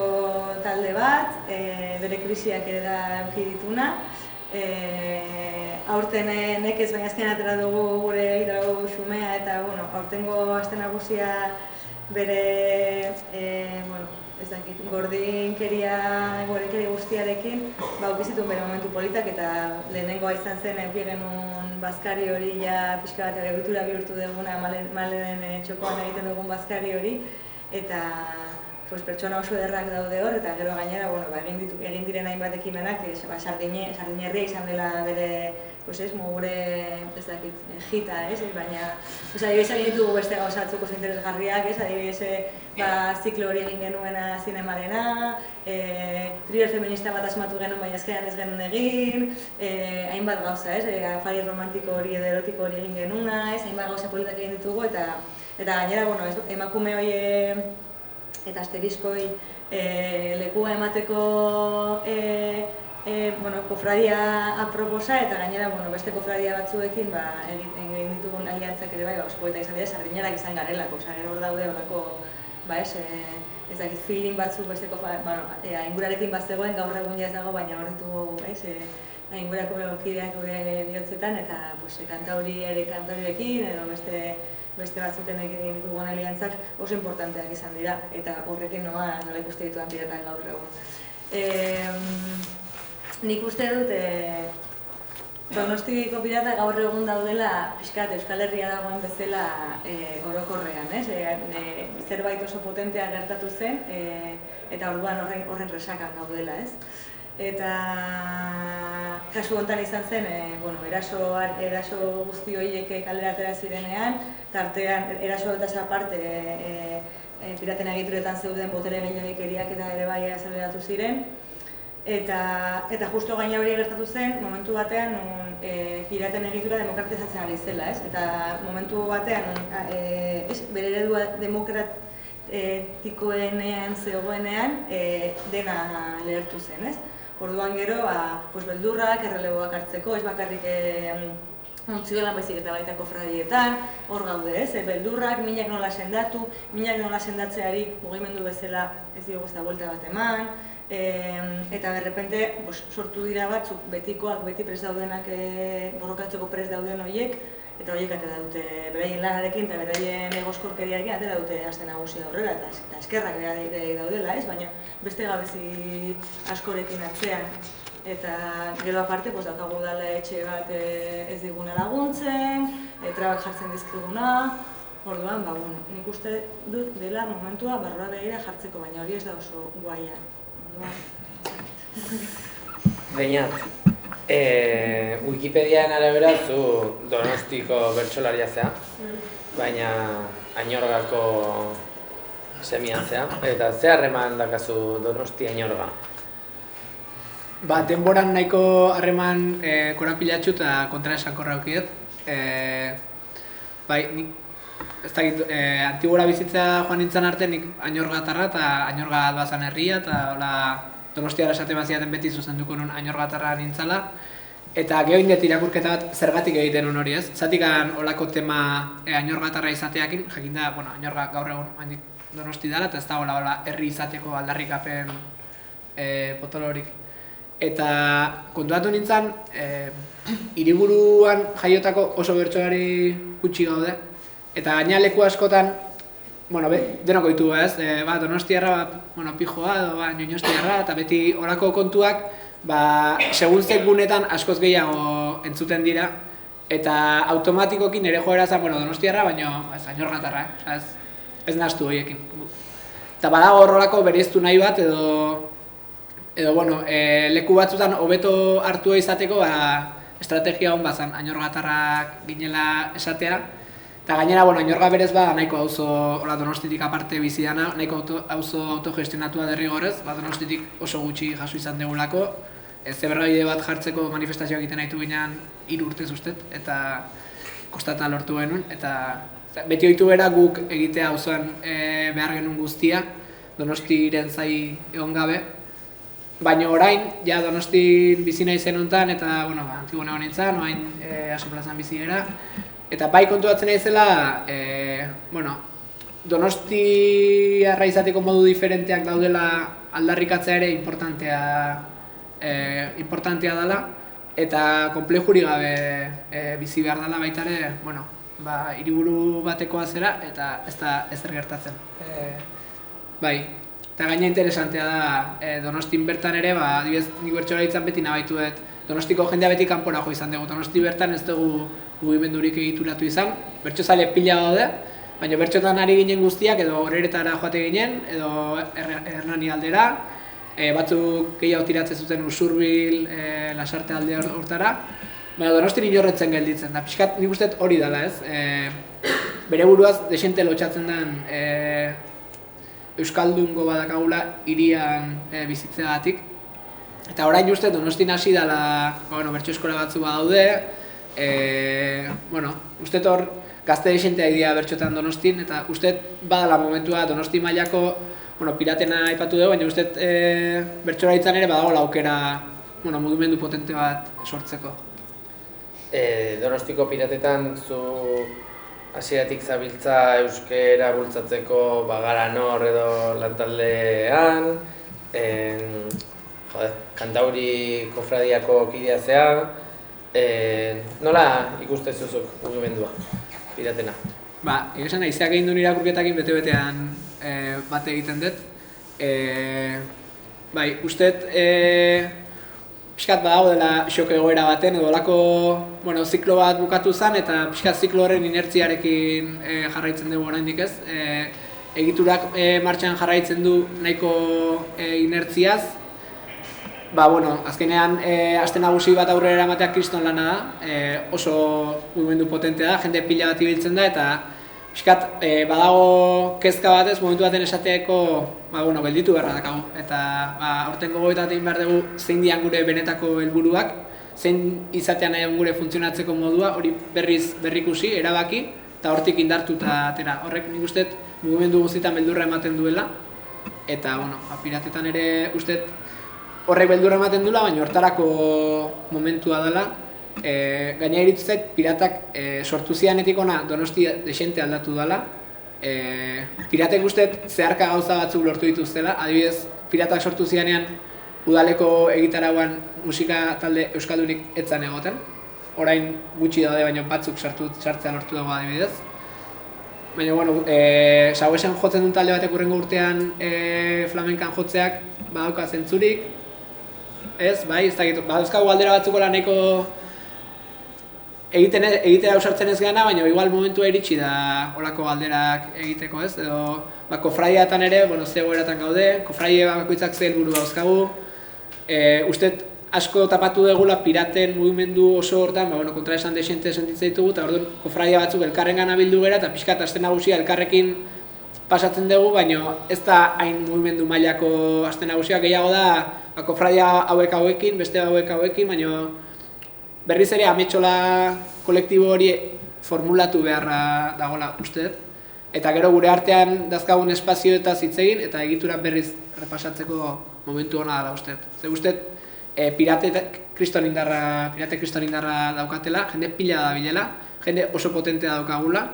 talde bat, bere krisiak ere da eduki dituna. Aurten nekez baina azken atera dugu gure egitarago xumea eta aurtengo aste nagusia bere gordinkeria guztiarekin ukizituen bere momentu politak eta lehenengoa izan zen eduki genuen bazkari hori pixka bat egitura bihurtu duguna Malenen txokoan egiten dugun bazkari hori eta pertsona oso ederrak daude hor eta gero gainera egin diren hainbat ekimenak Sardinierria izan dela bere gure jita, baina adibidez egin ditugu beste gauza batzuk oso interesgarriak, adibidez ziklo hori egin genuena zinemarena, thriller feminista bat asmatu genuen baina azkenan ez genuen egin, hainbat gauza, afari romantiko hori edo erotiko hori egin genuena, hainbat gauza politak egin ditugu eta gainera emakume hori eta asteriskoi lekua emateko kofradia aproposa eta gainera beste kofradia batzuekin egin ditugun aliantzak ere bai oso polita izan dira Sardinerak izan garelako, gero hor daude horreko ez dakit feeling batzuk beste aingurarekin bazegoen gaur egun ez dago baina hor ditugu aingurako kideak gure bihotzetan eta kantaurirekin edo beste batzuten egin ditugun aliantzak oso importanteak izan dira eta horrekin nola ikuste dituan piratak gaur egun. Nik uste dut Donostiko pirata gaur egun daudela pixkat Euskal Herria dagoen bezala orokorrean, zerbait oso potentea gertatu zen eta orduan horren resakan gaudela, ez? eta kasu honetan izan zen, eraso guzti horiek kaldera atera zirenean, tartean erasoetaz aparte piraten egituretan zeuden botere gehiagikeriak eta ere bai azaleratu ziren, eta justo gaina hori gertatu zen momentu batean piraten egitura demokratizatzen ari zela, ez? Eta momentu batean bere eredua demokratikoenean zegoenean dena lehertu zen, ez? Orduan gero, beldurrak, erreleboak hartzeko, ez bakarrik ontziolan baizik eta baita kofradietan, hor gaude, ez? Beldurrak, minak nola sendatu, minak nola sendatzeari mugimendu bezala ez diogu ez da buelta bat eman, eta berrepente sortu dira batzuk betikoak, beti prest daudenak, borrokatzeko prest dauden horiek, eta horiek atera dute beraien lanarekin eta beraien egoskorkeriarekin atera dute aste nagusia aurrera, eta eskerrak daudela, ez? Baina beste gabezi askorekin atzean. Eta gero aparte, daukagu udaletxe bat ez diguna laguntzen, trabak jartzen dizkiguna, orduan, nik uste dut dela momentua barrura begira jartzeko, baina hori ez da oso guaia. Beñat, Wikipediaren arabera zu Donostiko bertsolaria zea, baina Añorgako semia zea, eta ze harreman dakazu Donosti Añorga? Denboran nahiko harreman korapilatxu eta kontraesankorra aukiet. Nik ez dakit, Antibora bizitza joan nintzen arte nik Añorgatarra eta Añorga Albazan herria eta Donostiara esate baziaten beti zuzenduko nun Añorgatarra nintzala. Eta gero indet irakurketa bat zergatik egiten nun hori, ez? Zatikan olako tema Añorgatarra izateakin, jakinda, Añorga gaur egun Donosti dela eta ez da hola herri izateko aldarrikapen potolorik. Eta kontuatu nintzen, hiriburuan jaiotako oso bertsolari gutxi gaude. Eta gaina leku askotan, denok ohitu ez, Donostiarra, pijoa edo Ñoñostiarra, eta beti horako kontuak, segun gunetan askoz gehiago entzuten dira, eta automatikoki nire joera zen, Donostiarra, baina Añorgatarra, ez nahaztu horiekin. Eta badago horrelako bereiztu nahi bat edo leku batzutan hobeto hartua izateko estrategia hon bazan Añorgatarrak ginela esatea. Eta gainera, Añorga berez nahiko auzo Donostitik aparte bizi dana, nahiko auzo autogestionatua derrigorrez, Donostitik oso gutxi jaso izan degulako. Zebergaide bat jartzeko manifestazioak egiten nahitu ginen 3 urtez ustez, eta kostata lortu genuen. Eta beti ohitu bera guk egitea auzoan behar genuen guztia, Donostiren zai egon gabe. Baina orain, Donostin bizi nahi zen honetan, eta Antibona hon nintzen, orain Aso plazan bizi gara. Eta bai kontuatzen nahi zela, Donostiarra izateko modu diferenteak daudela aldarrikatzea ere importantea dela, eta konplexuri gabe bizi behar dela baita ere, hiriburu batekoa zera eta ez da ezer gertatzen. Eta gaina interesantea da, Donostin bertan ere, adibidez nik bertsolaritzan beti nabaitu dut, Donostiko jendea beti kanpora jo izan dugu, Donosti bertan ez dugu mugimendurik egituratu izan, bertsozale pila gaude, baina bertsotan ari ginen guztiak edo horretara joate ginen, edo Hernani aldera, batzuk gehiago tiratzen zuten Usurbil, Lasarte alde hortara, baina Donostin inorretzen gelditzen da, pixkat nik uste hori dela ez, bere buruaz desente lotxatzen den Euskaldungo badakagula hirian bizitzeagatik. Eta orain uste Donostin hasi dela, bertso eskola batzu badaude, uste hor gazte desenteak dira bertxotan Donostin, eta uste badala momentua Donosti mailako piratena aipatu dugu, baina uste bertsolaritzan ere badago aukera mugimendu potente bat sortzeko. Donostiko piratetan zu hasieratik zabiltza euskera bultzatzeko Garanor edo lantaldean, Kantauri kofradiako kidea zea, nola ikusten zuzuk mugimendua, piratena? Esan aizeak egin duen irakurketakin bete-betean bat egiten dut. Ustet pixkat badago dela xok egoera baten edo olako ziklo bat bukatu zen eta pixkat ziklo horren inertziarekin jarraitzen dugu oraindik ez. Egiturak martxan jarraitzen du nahiko inertziaz Bueno, azkenean aste nagusi bat aurrera eramateak kriston lana da, oso mugimendu potentea da, jende pila bat ibiltzen da, eta pixkat badago kezka batez, momentu baten esateeko gelditu beharra dakagu. Eta aurten gogoetat egin behar dugu zein dian gure benetako helburuak, zein izatean nahi gure funtzionatzeko modua, hori berrikusi, erabaki, eta hortik indartu eta atera. Horrek nik uste mugimendu guztietan beldurra ematen duela, eta piratetan ere uste horrek beldurra ematen duela, baina hortarako momentua dela. Gaina iritzu zait, piratak sortu zianetik ona Donosti desente aldatu dela. Piratek uste zeharka gauza batzuk lortu dituztela, adibidez, piratak sortu zianean udaleko egitarauan musika talde euskaldunik etzan egoten. Orain gutxi daude, baina batzuk sartzea lortu dago adibidez. Baina, Sauesen jotzen duen talde batek urrengo urtean flamenkan jotzeak badauka zentzurik. Ez dakit, badauzkagu galdera batzuko nahiko egitera ausartzen ez gana, baina igual momentua iritsi da olako galderak egiteko, ez? Edo, kofraiatan ere, zegoeratan gaude, kofraie bakoitzak ze helburu dauzkagu. Uste asko tapatu dugula piraten mugimendu oso hortan, kontra esan desente sentitzen ditugu, eta orduan kofraia batzuk elkarren gana bildu gera, eta pixka eta aste nagusia elkarrekin pasatzen dugu, baina ez da hain mugimendu mailako aste nagusia, gehiago da kofraia hauekin, beste hauekin, baina berriz ere ametxola kolektibo hori formulatu beharra dagoela uste. Eta gero gure artean dazkagun espazioetaz hitz egin eta egitura berriz repasatzeko momentu hona dela uste. Ze uste pirate kriston indarra daukatela, jende pila da bilela, jende oso potentea daukagula.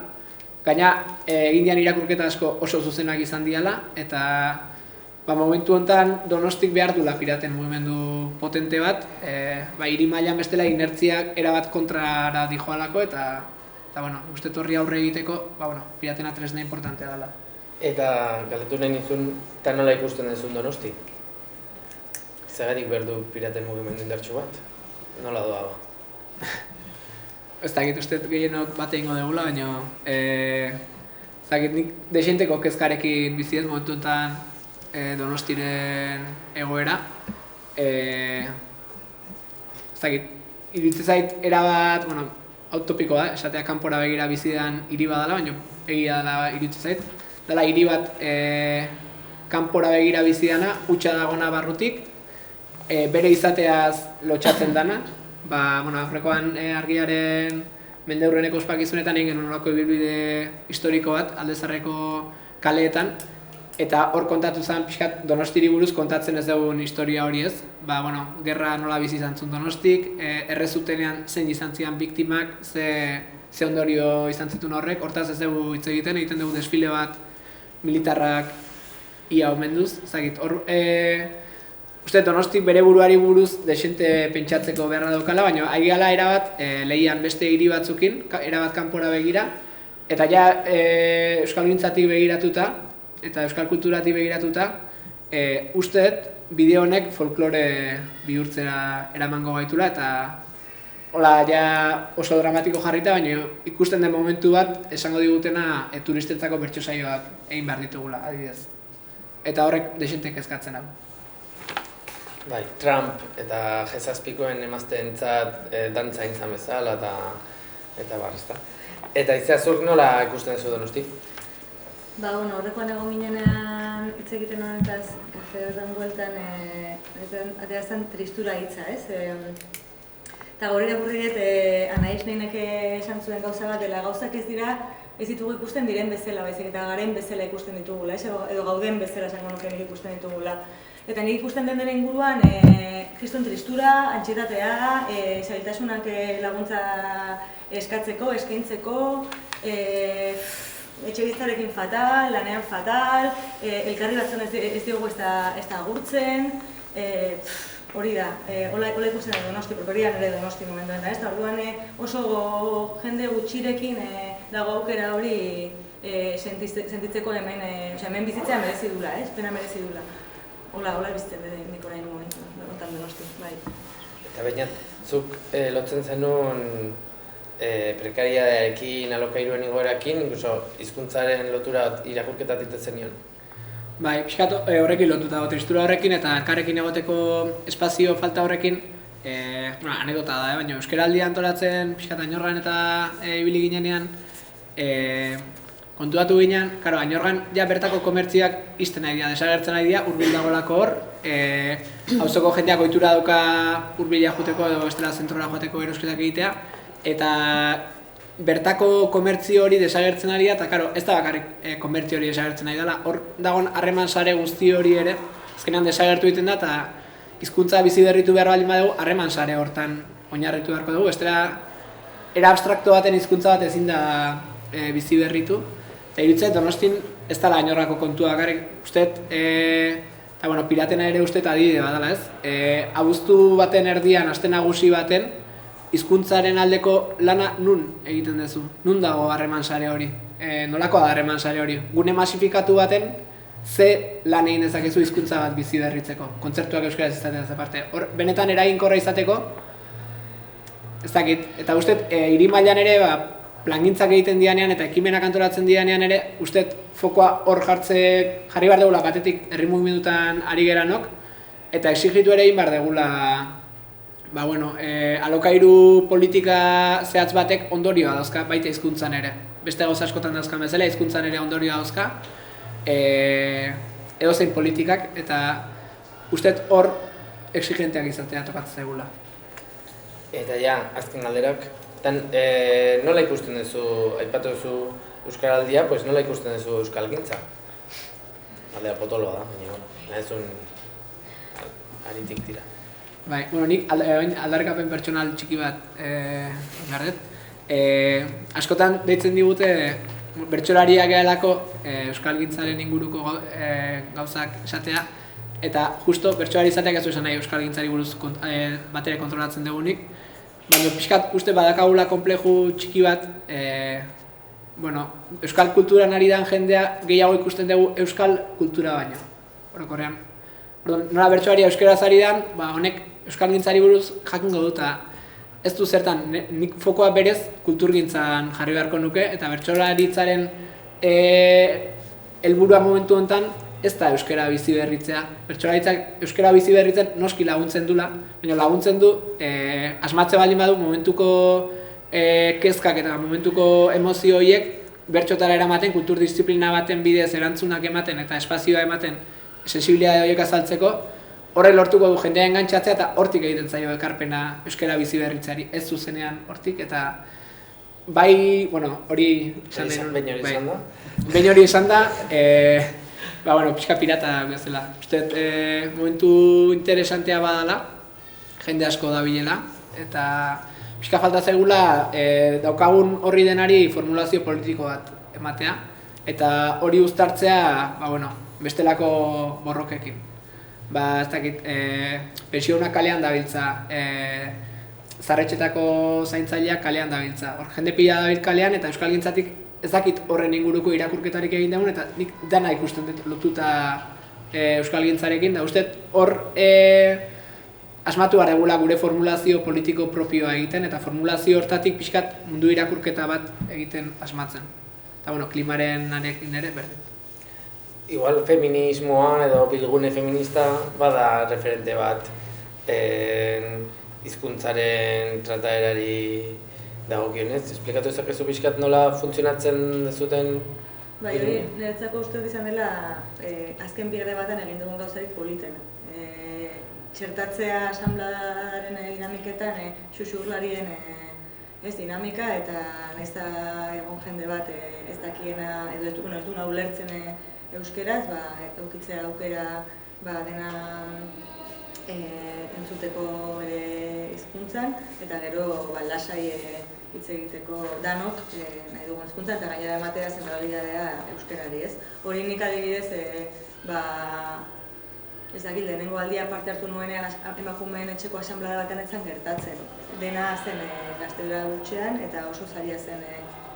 Gaina egin dian irakurketa asko oso zuzenak izan diala, eta momentu honetan Donostik behar dula piraten mugimendu potente bat, hiri mailan bestela inertziak erabat kontrara dijoalako, eta uste horri aurre egiteko, piratena tresna importantea dela. Eta galdetu nahi nizun, eta nola ikusten dezun Donosti? Zagatik behar du piraten mugimendu indartsu bat? Nola doa ba? Ez dakit uste gehienok bat egingo degula, baina nik desenteko kezkarekin bizi ez momentu honetan Donostiren egoera. Iruditzen zait erabat, autopikoa, esatea kanpora begira bizidan hiri badala, baina egia dela iruditzen zait. Dela hiri bat kanpora begira bizidana, hutsa dagona barrutik, bere izateaz lotxatzen dana. Aurrekoan argiaren mendeurreneko ospakizunetan egin genuen nolako ibilbide historiko bat, Aldezarreko kaleetan. Eta hor kontatu zen, pixkat Donostiri buruz kontatzen ez dugun historia hori ez. Gerra nola bizi izan zuen Donostik, errezutenean zein izan zian biktimak, ze ondorio izan zituen horrek. Hortaz ez dugu hitz egiten dugu desfile bat militarrak ia omenduz. Uste Donostik bere buruari buruz desente pentsatzeko beharra daukala, baina aigala erabat lehian beste hiri batzukin, erabat kanpora begira. Eta ja euskalgintzatik begiratuta, eta euskal kulturatik begiratuta, usteet bideo honek folklore bihurtzera eramango gaitula, eta hola ja oso dramatiko jarrita, baina ikusten den momentu bat esango digutena turistentzako bertso saioak egin behar ditugula, adibidez. Eta horrek desente kezkatzen hau. Trump eta G7koen emazteentzat dantza izan bezala eta bar, ezta. Eta Izazuk nola ikusten duzu Donosti? Horrekoan egon ginenean hitz egiten honetaz, kafe horren bueltan, ateazten tristura hitza, ez? Eta gaur irakurri dut, Anaiz Neinek esan zuen gauza bat, dela gauzak ez dira, ez ditugu ikusten diren bezala, baizik eta garen bezala ikusten ditugula, edo gauden bezala esango nuke nik ikusten ditugula. Eta nik ikusten den dena inguruan, kriston tristura, antxietatea, zailtasunak laguntza eskatzeko, eskaintzeko, etxebizitzarekin fatal, lanean fatal, elkarri batzen ez diogu ez da agurtzen, hori da, hola ikusten da Donosti, properian ere Donosti momentu da, ez da, orduan oso jende gutxirekin dago aukera hori sentitzeko hemen bizitzea merezi dula, pena merezi dula. Hola bizten nik orain momentu, begotan Donosti, bai. Eta baina, zuk lotzen zenuen prekariadearekin, alokairuen igoerakin, inkluso hizkuntzaren lotura irakurketat itetzen nion. Bai, pixkat horrekin lotuta dago, tristura horrekin eta elkarrekin egoteko espazio falta horrekin, anekdota da, baina euskaraldia antolatzen pixkat Añorgan eta ibili ginenean, kontuatu ginen, karo, Añorgan ja bertako komertzioak ixten nahi dira, desagertzen nahi dira, hurbil dagoelako hor, auzoko jendeak ohitura dauka hurbila joateko edo bestela zentrora joateko erosketak egitea, eta bertako komertzio hori desagertzen ari da, eta karo, ez da bakarrik komertzio hori desagertzen ari dela, hor dagoen harreman sare guzti hori ere, azkenean desagertu egiten da, eta hizkuntza bizi berritu behar baldin badugu, harreman sare hortan oinarritu beharko dugu, bestela era abstrakto baten hizkuntza bat ezin da bizi berritu. Eta iruditzen Donostin ez dela Añorgako kontua bakarrik, usteet, eta bueno, piratena ere usteet adibide badala ez, abuztu baten erdian, aste nagusi baten, hizkuntzaren aldeko lana nun egiten duzu, nun dago harreman sare hori, nolakoa da harreman sare hori, gune masifikatu baten, ze lan egin dezakezu hizkuntza bat bizi berritzeko, kontzertuak euskaraz izateaz aparte, hor benetan eraginkorra izateko, ez dakit, eta usteet, hiri mailan ere, plangintzak egiten dianean eta ekimenak antolatzen dianean ere, usteet fokoa hor jarri behar degula batetik herri mugimendutan ari geranok, eta exigitu ere egin behar degula, alokairu politika zehatz batek ondorioa dauzka, baita hizkuntzan ere. Beste gauza askotan dauzkan bezala, hizkuntzan ere ondorioa dauzka, edozein politikak, eta usteet hor exigenteak izatea tokatzen zaigula. Eta ja, azken galderak, nola ikusten duzu, aipatu duzu euskaraldia, pues nola ikusten duzu euskalgintza? Aldea potoloa da, baina nahizun aritik tira. Bai, nik aldarrikapen pertsonal txiki bat gardet. Askotan deitzen digute bertsolariak gehalako euskalgintzaren inguruko gauzak esatea, eta justo bertsolari izateak ez du esan nahi euskalgintzari buruz batere kontrolatzen dugunik. Baina pixkat uste badakagula konpleju txiki bat, euskal kulturan ari den jendea gehiago ikusten dugu euskal kultura baino, orokorrean. Nola bertsolari euskaraz ari den, honek euskalgintzari buruz jakingo dut, ez du zertan, nik fokoa berez kulturgintzan jarri beharko nuke, eta bertsolaritzaren helburua momentu honetan ez da euskara bizi berritzea. Bertsolaritzak euskara bizi berritzen noski laguntzen dula, baina laguntzen du asmatze baldin badu momentuko kezkak eta momentuko emozio horiek bertxotara eramaten, kulturdisziplina baten bidez erantzunak ematen eta espazioa ematen sensibilitate horiek azaltzeko, horrek lortuko du jendea engantzatzea eta hortik egiten zaio ekarpena euskara bizi berritzeari, ez zuzenean hortik, eta bai, hori izan da. Behin hori izan da, pixka pirata bezala. Usteet, momentu interesantea badala, jende asko dabilela, eta pixka falta zaigula daukagun horri denari formulazio politiko bat ematea, eta hori uztartzea, bestelako borrokekin. Ez dakit, pentsioduna kalean dabiltza, zarretxetako zaintzaileak kalean dabiltza. Hor, jende pila dabil kalean eta euskalgintzatik ez dakit horren inguruko irakurketarik egin dugun, eta nik dana ikusten dut lotuta euskalgintzarekin, da uste hor asmatu behar dugula gure formulazio politiko propioa egiten, eta formulazio hortatik pixkat mundu irakurketa bat egiten asmatzen. Eta klimaren anekin ere berdin. Igual feminismoa edo bilgune feminista bada referente bat hizkuntzaren trataerari dagokionez. Esplikatu ezakezu pixkat nola funtzionatzen dezuten? Bai, hori niretzako uste izan dela azken birde baten egin dugun gauzarik politena. Txertatzea asanbladaren dinamiketan xuxurlarien dinamika eta nahiz da egon jende bat ez dakiena edo ez duna ulertzen euskeraz, eukitzea aukera dena entzuteko bere hizkuntzan eta gero lasai hitz egiteko danok nahi dugun hizkuntzan eta gainera ematea zentralitatea euskerari, ez? Hori nik adibidez, ez dakit, lehenengo aldia parte hartu nuenean emakumeen etxeko asanblada batean etzan gertatzen. Dena zen gaztelera gutxean eta oso zaila zen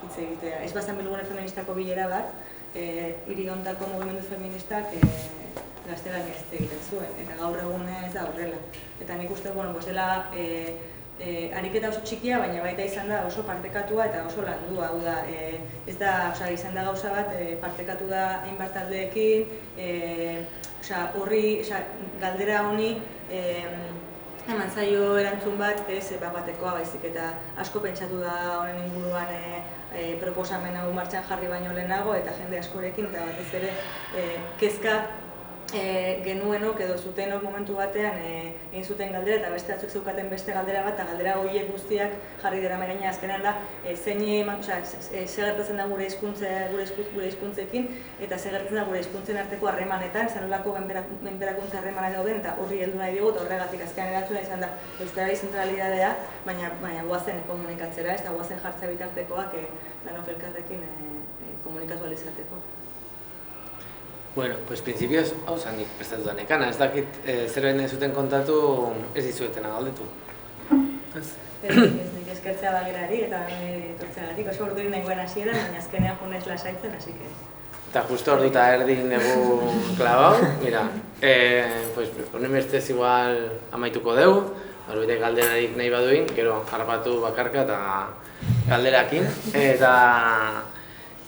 hitz egitea. Ez bazan bilgune feministako bilera bat, hiri hontako mugimendu feministak gaztelan ez egiten zuen, eta gaur egun ez da horrela. Eta nik uste, dela ariketa oso txikia, baina baita izan da oso partekatua eta oso landua. Hau da, ez da, izan da gauza bat, partekatu da hainbat taldeekin, galdera honi eman zaio erantzun bat, ez batekoa baizik, eta asko pentsatu da honen inguruan proposamen hau martxan jarri baino lehenago, eta jende askorekin, eta batez ere kezka genuenok edo zutenok momentu batean egin zuten galdera eta beste batzuk zeukaten beste galdera bat, eta galdera horiek guztiak jarri dira gaina azkenean da ze gertatzen da gure hizkuntzekin eta ze gertatzen da gure hizkuntzen arteko harremanetan, zenolako menperakuntza harremana dauden, eta horri heldu nahi dugu, eta horregatik azkenean erantzuna izan da euskarari zentralidadea, baina goazen komunikatzera, ez da goazen jartzea bitartekoak danok elkarrekin komunikatu ahal izateko. Bueno, pues principios, hau zanik prestatu da nekana, ez dakit zerbait nahi zuten kontatu ez dizuetena galdetu. Ez nik eskertzea bagirari eta etortzeagatik, oso ordurik nengoen hasieran, baina azkenean junez lasaitzen, así que... Eta justo orduta erdin dugu klabau, mira, pues honen bestez igual amaituko dugu, horbite galderarik nahi baduin, gero harrapatu bakarka eta galderakin, eta...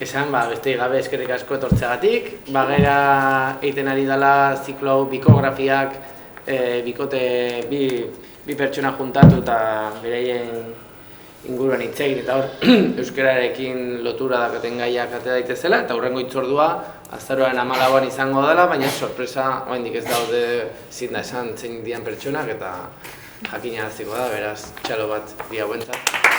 Esan, beste gabe eskerrik asko etortzeagatik, bagera egiten ari dela ziklo hau bikografiak, bikote bi pertsona juntatu eta beraien inguruan hitz egin eta hor euskararekin lotura dakaten gaiak atera daitezela, eta hurrengo hitzordua azaroaren 14an izango dela, baina sorpresa oraindik ez daude ezin da esan zein diren pertsonak eta jakinaraziko da, beraz txalo bat bi hauentzat.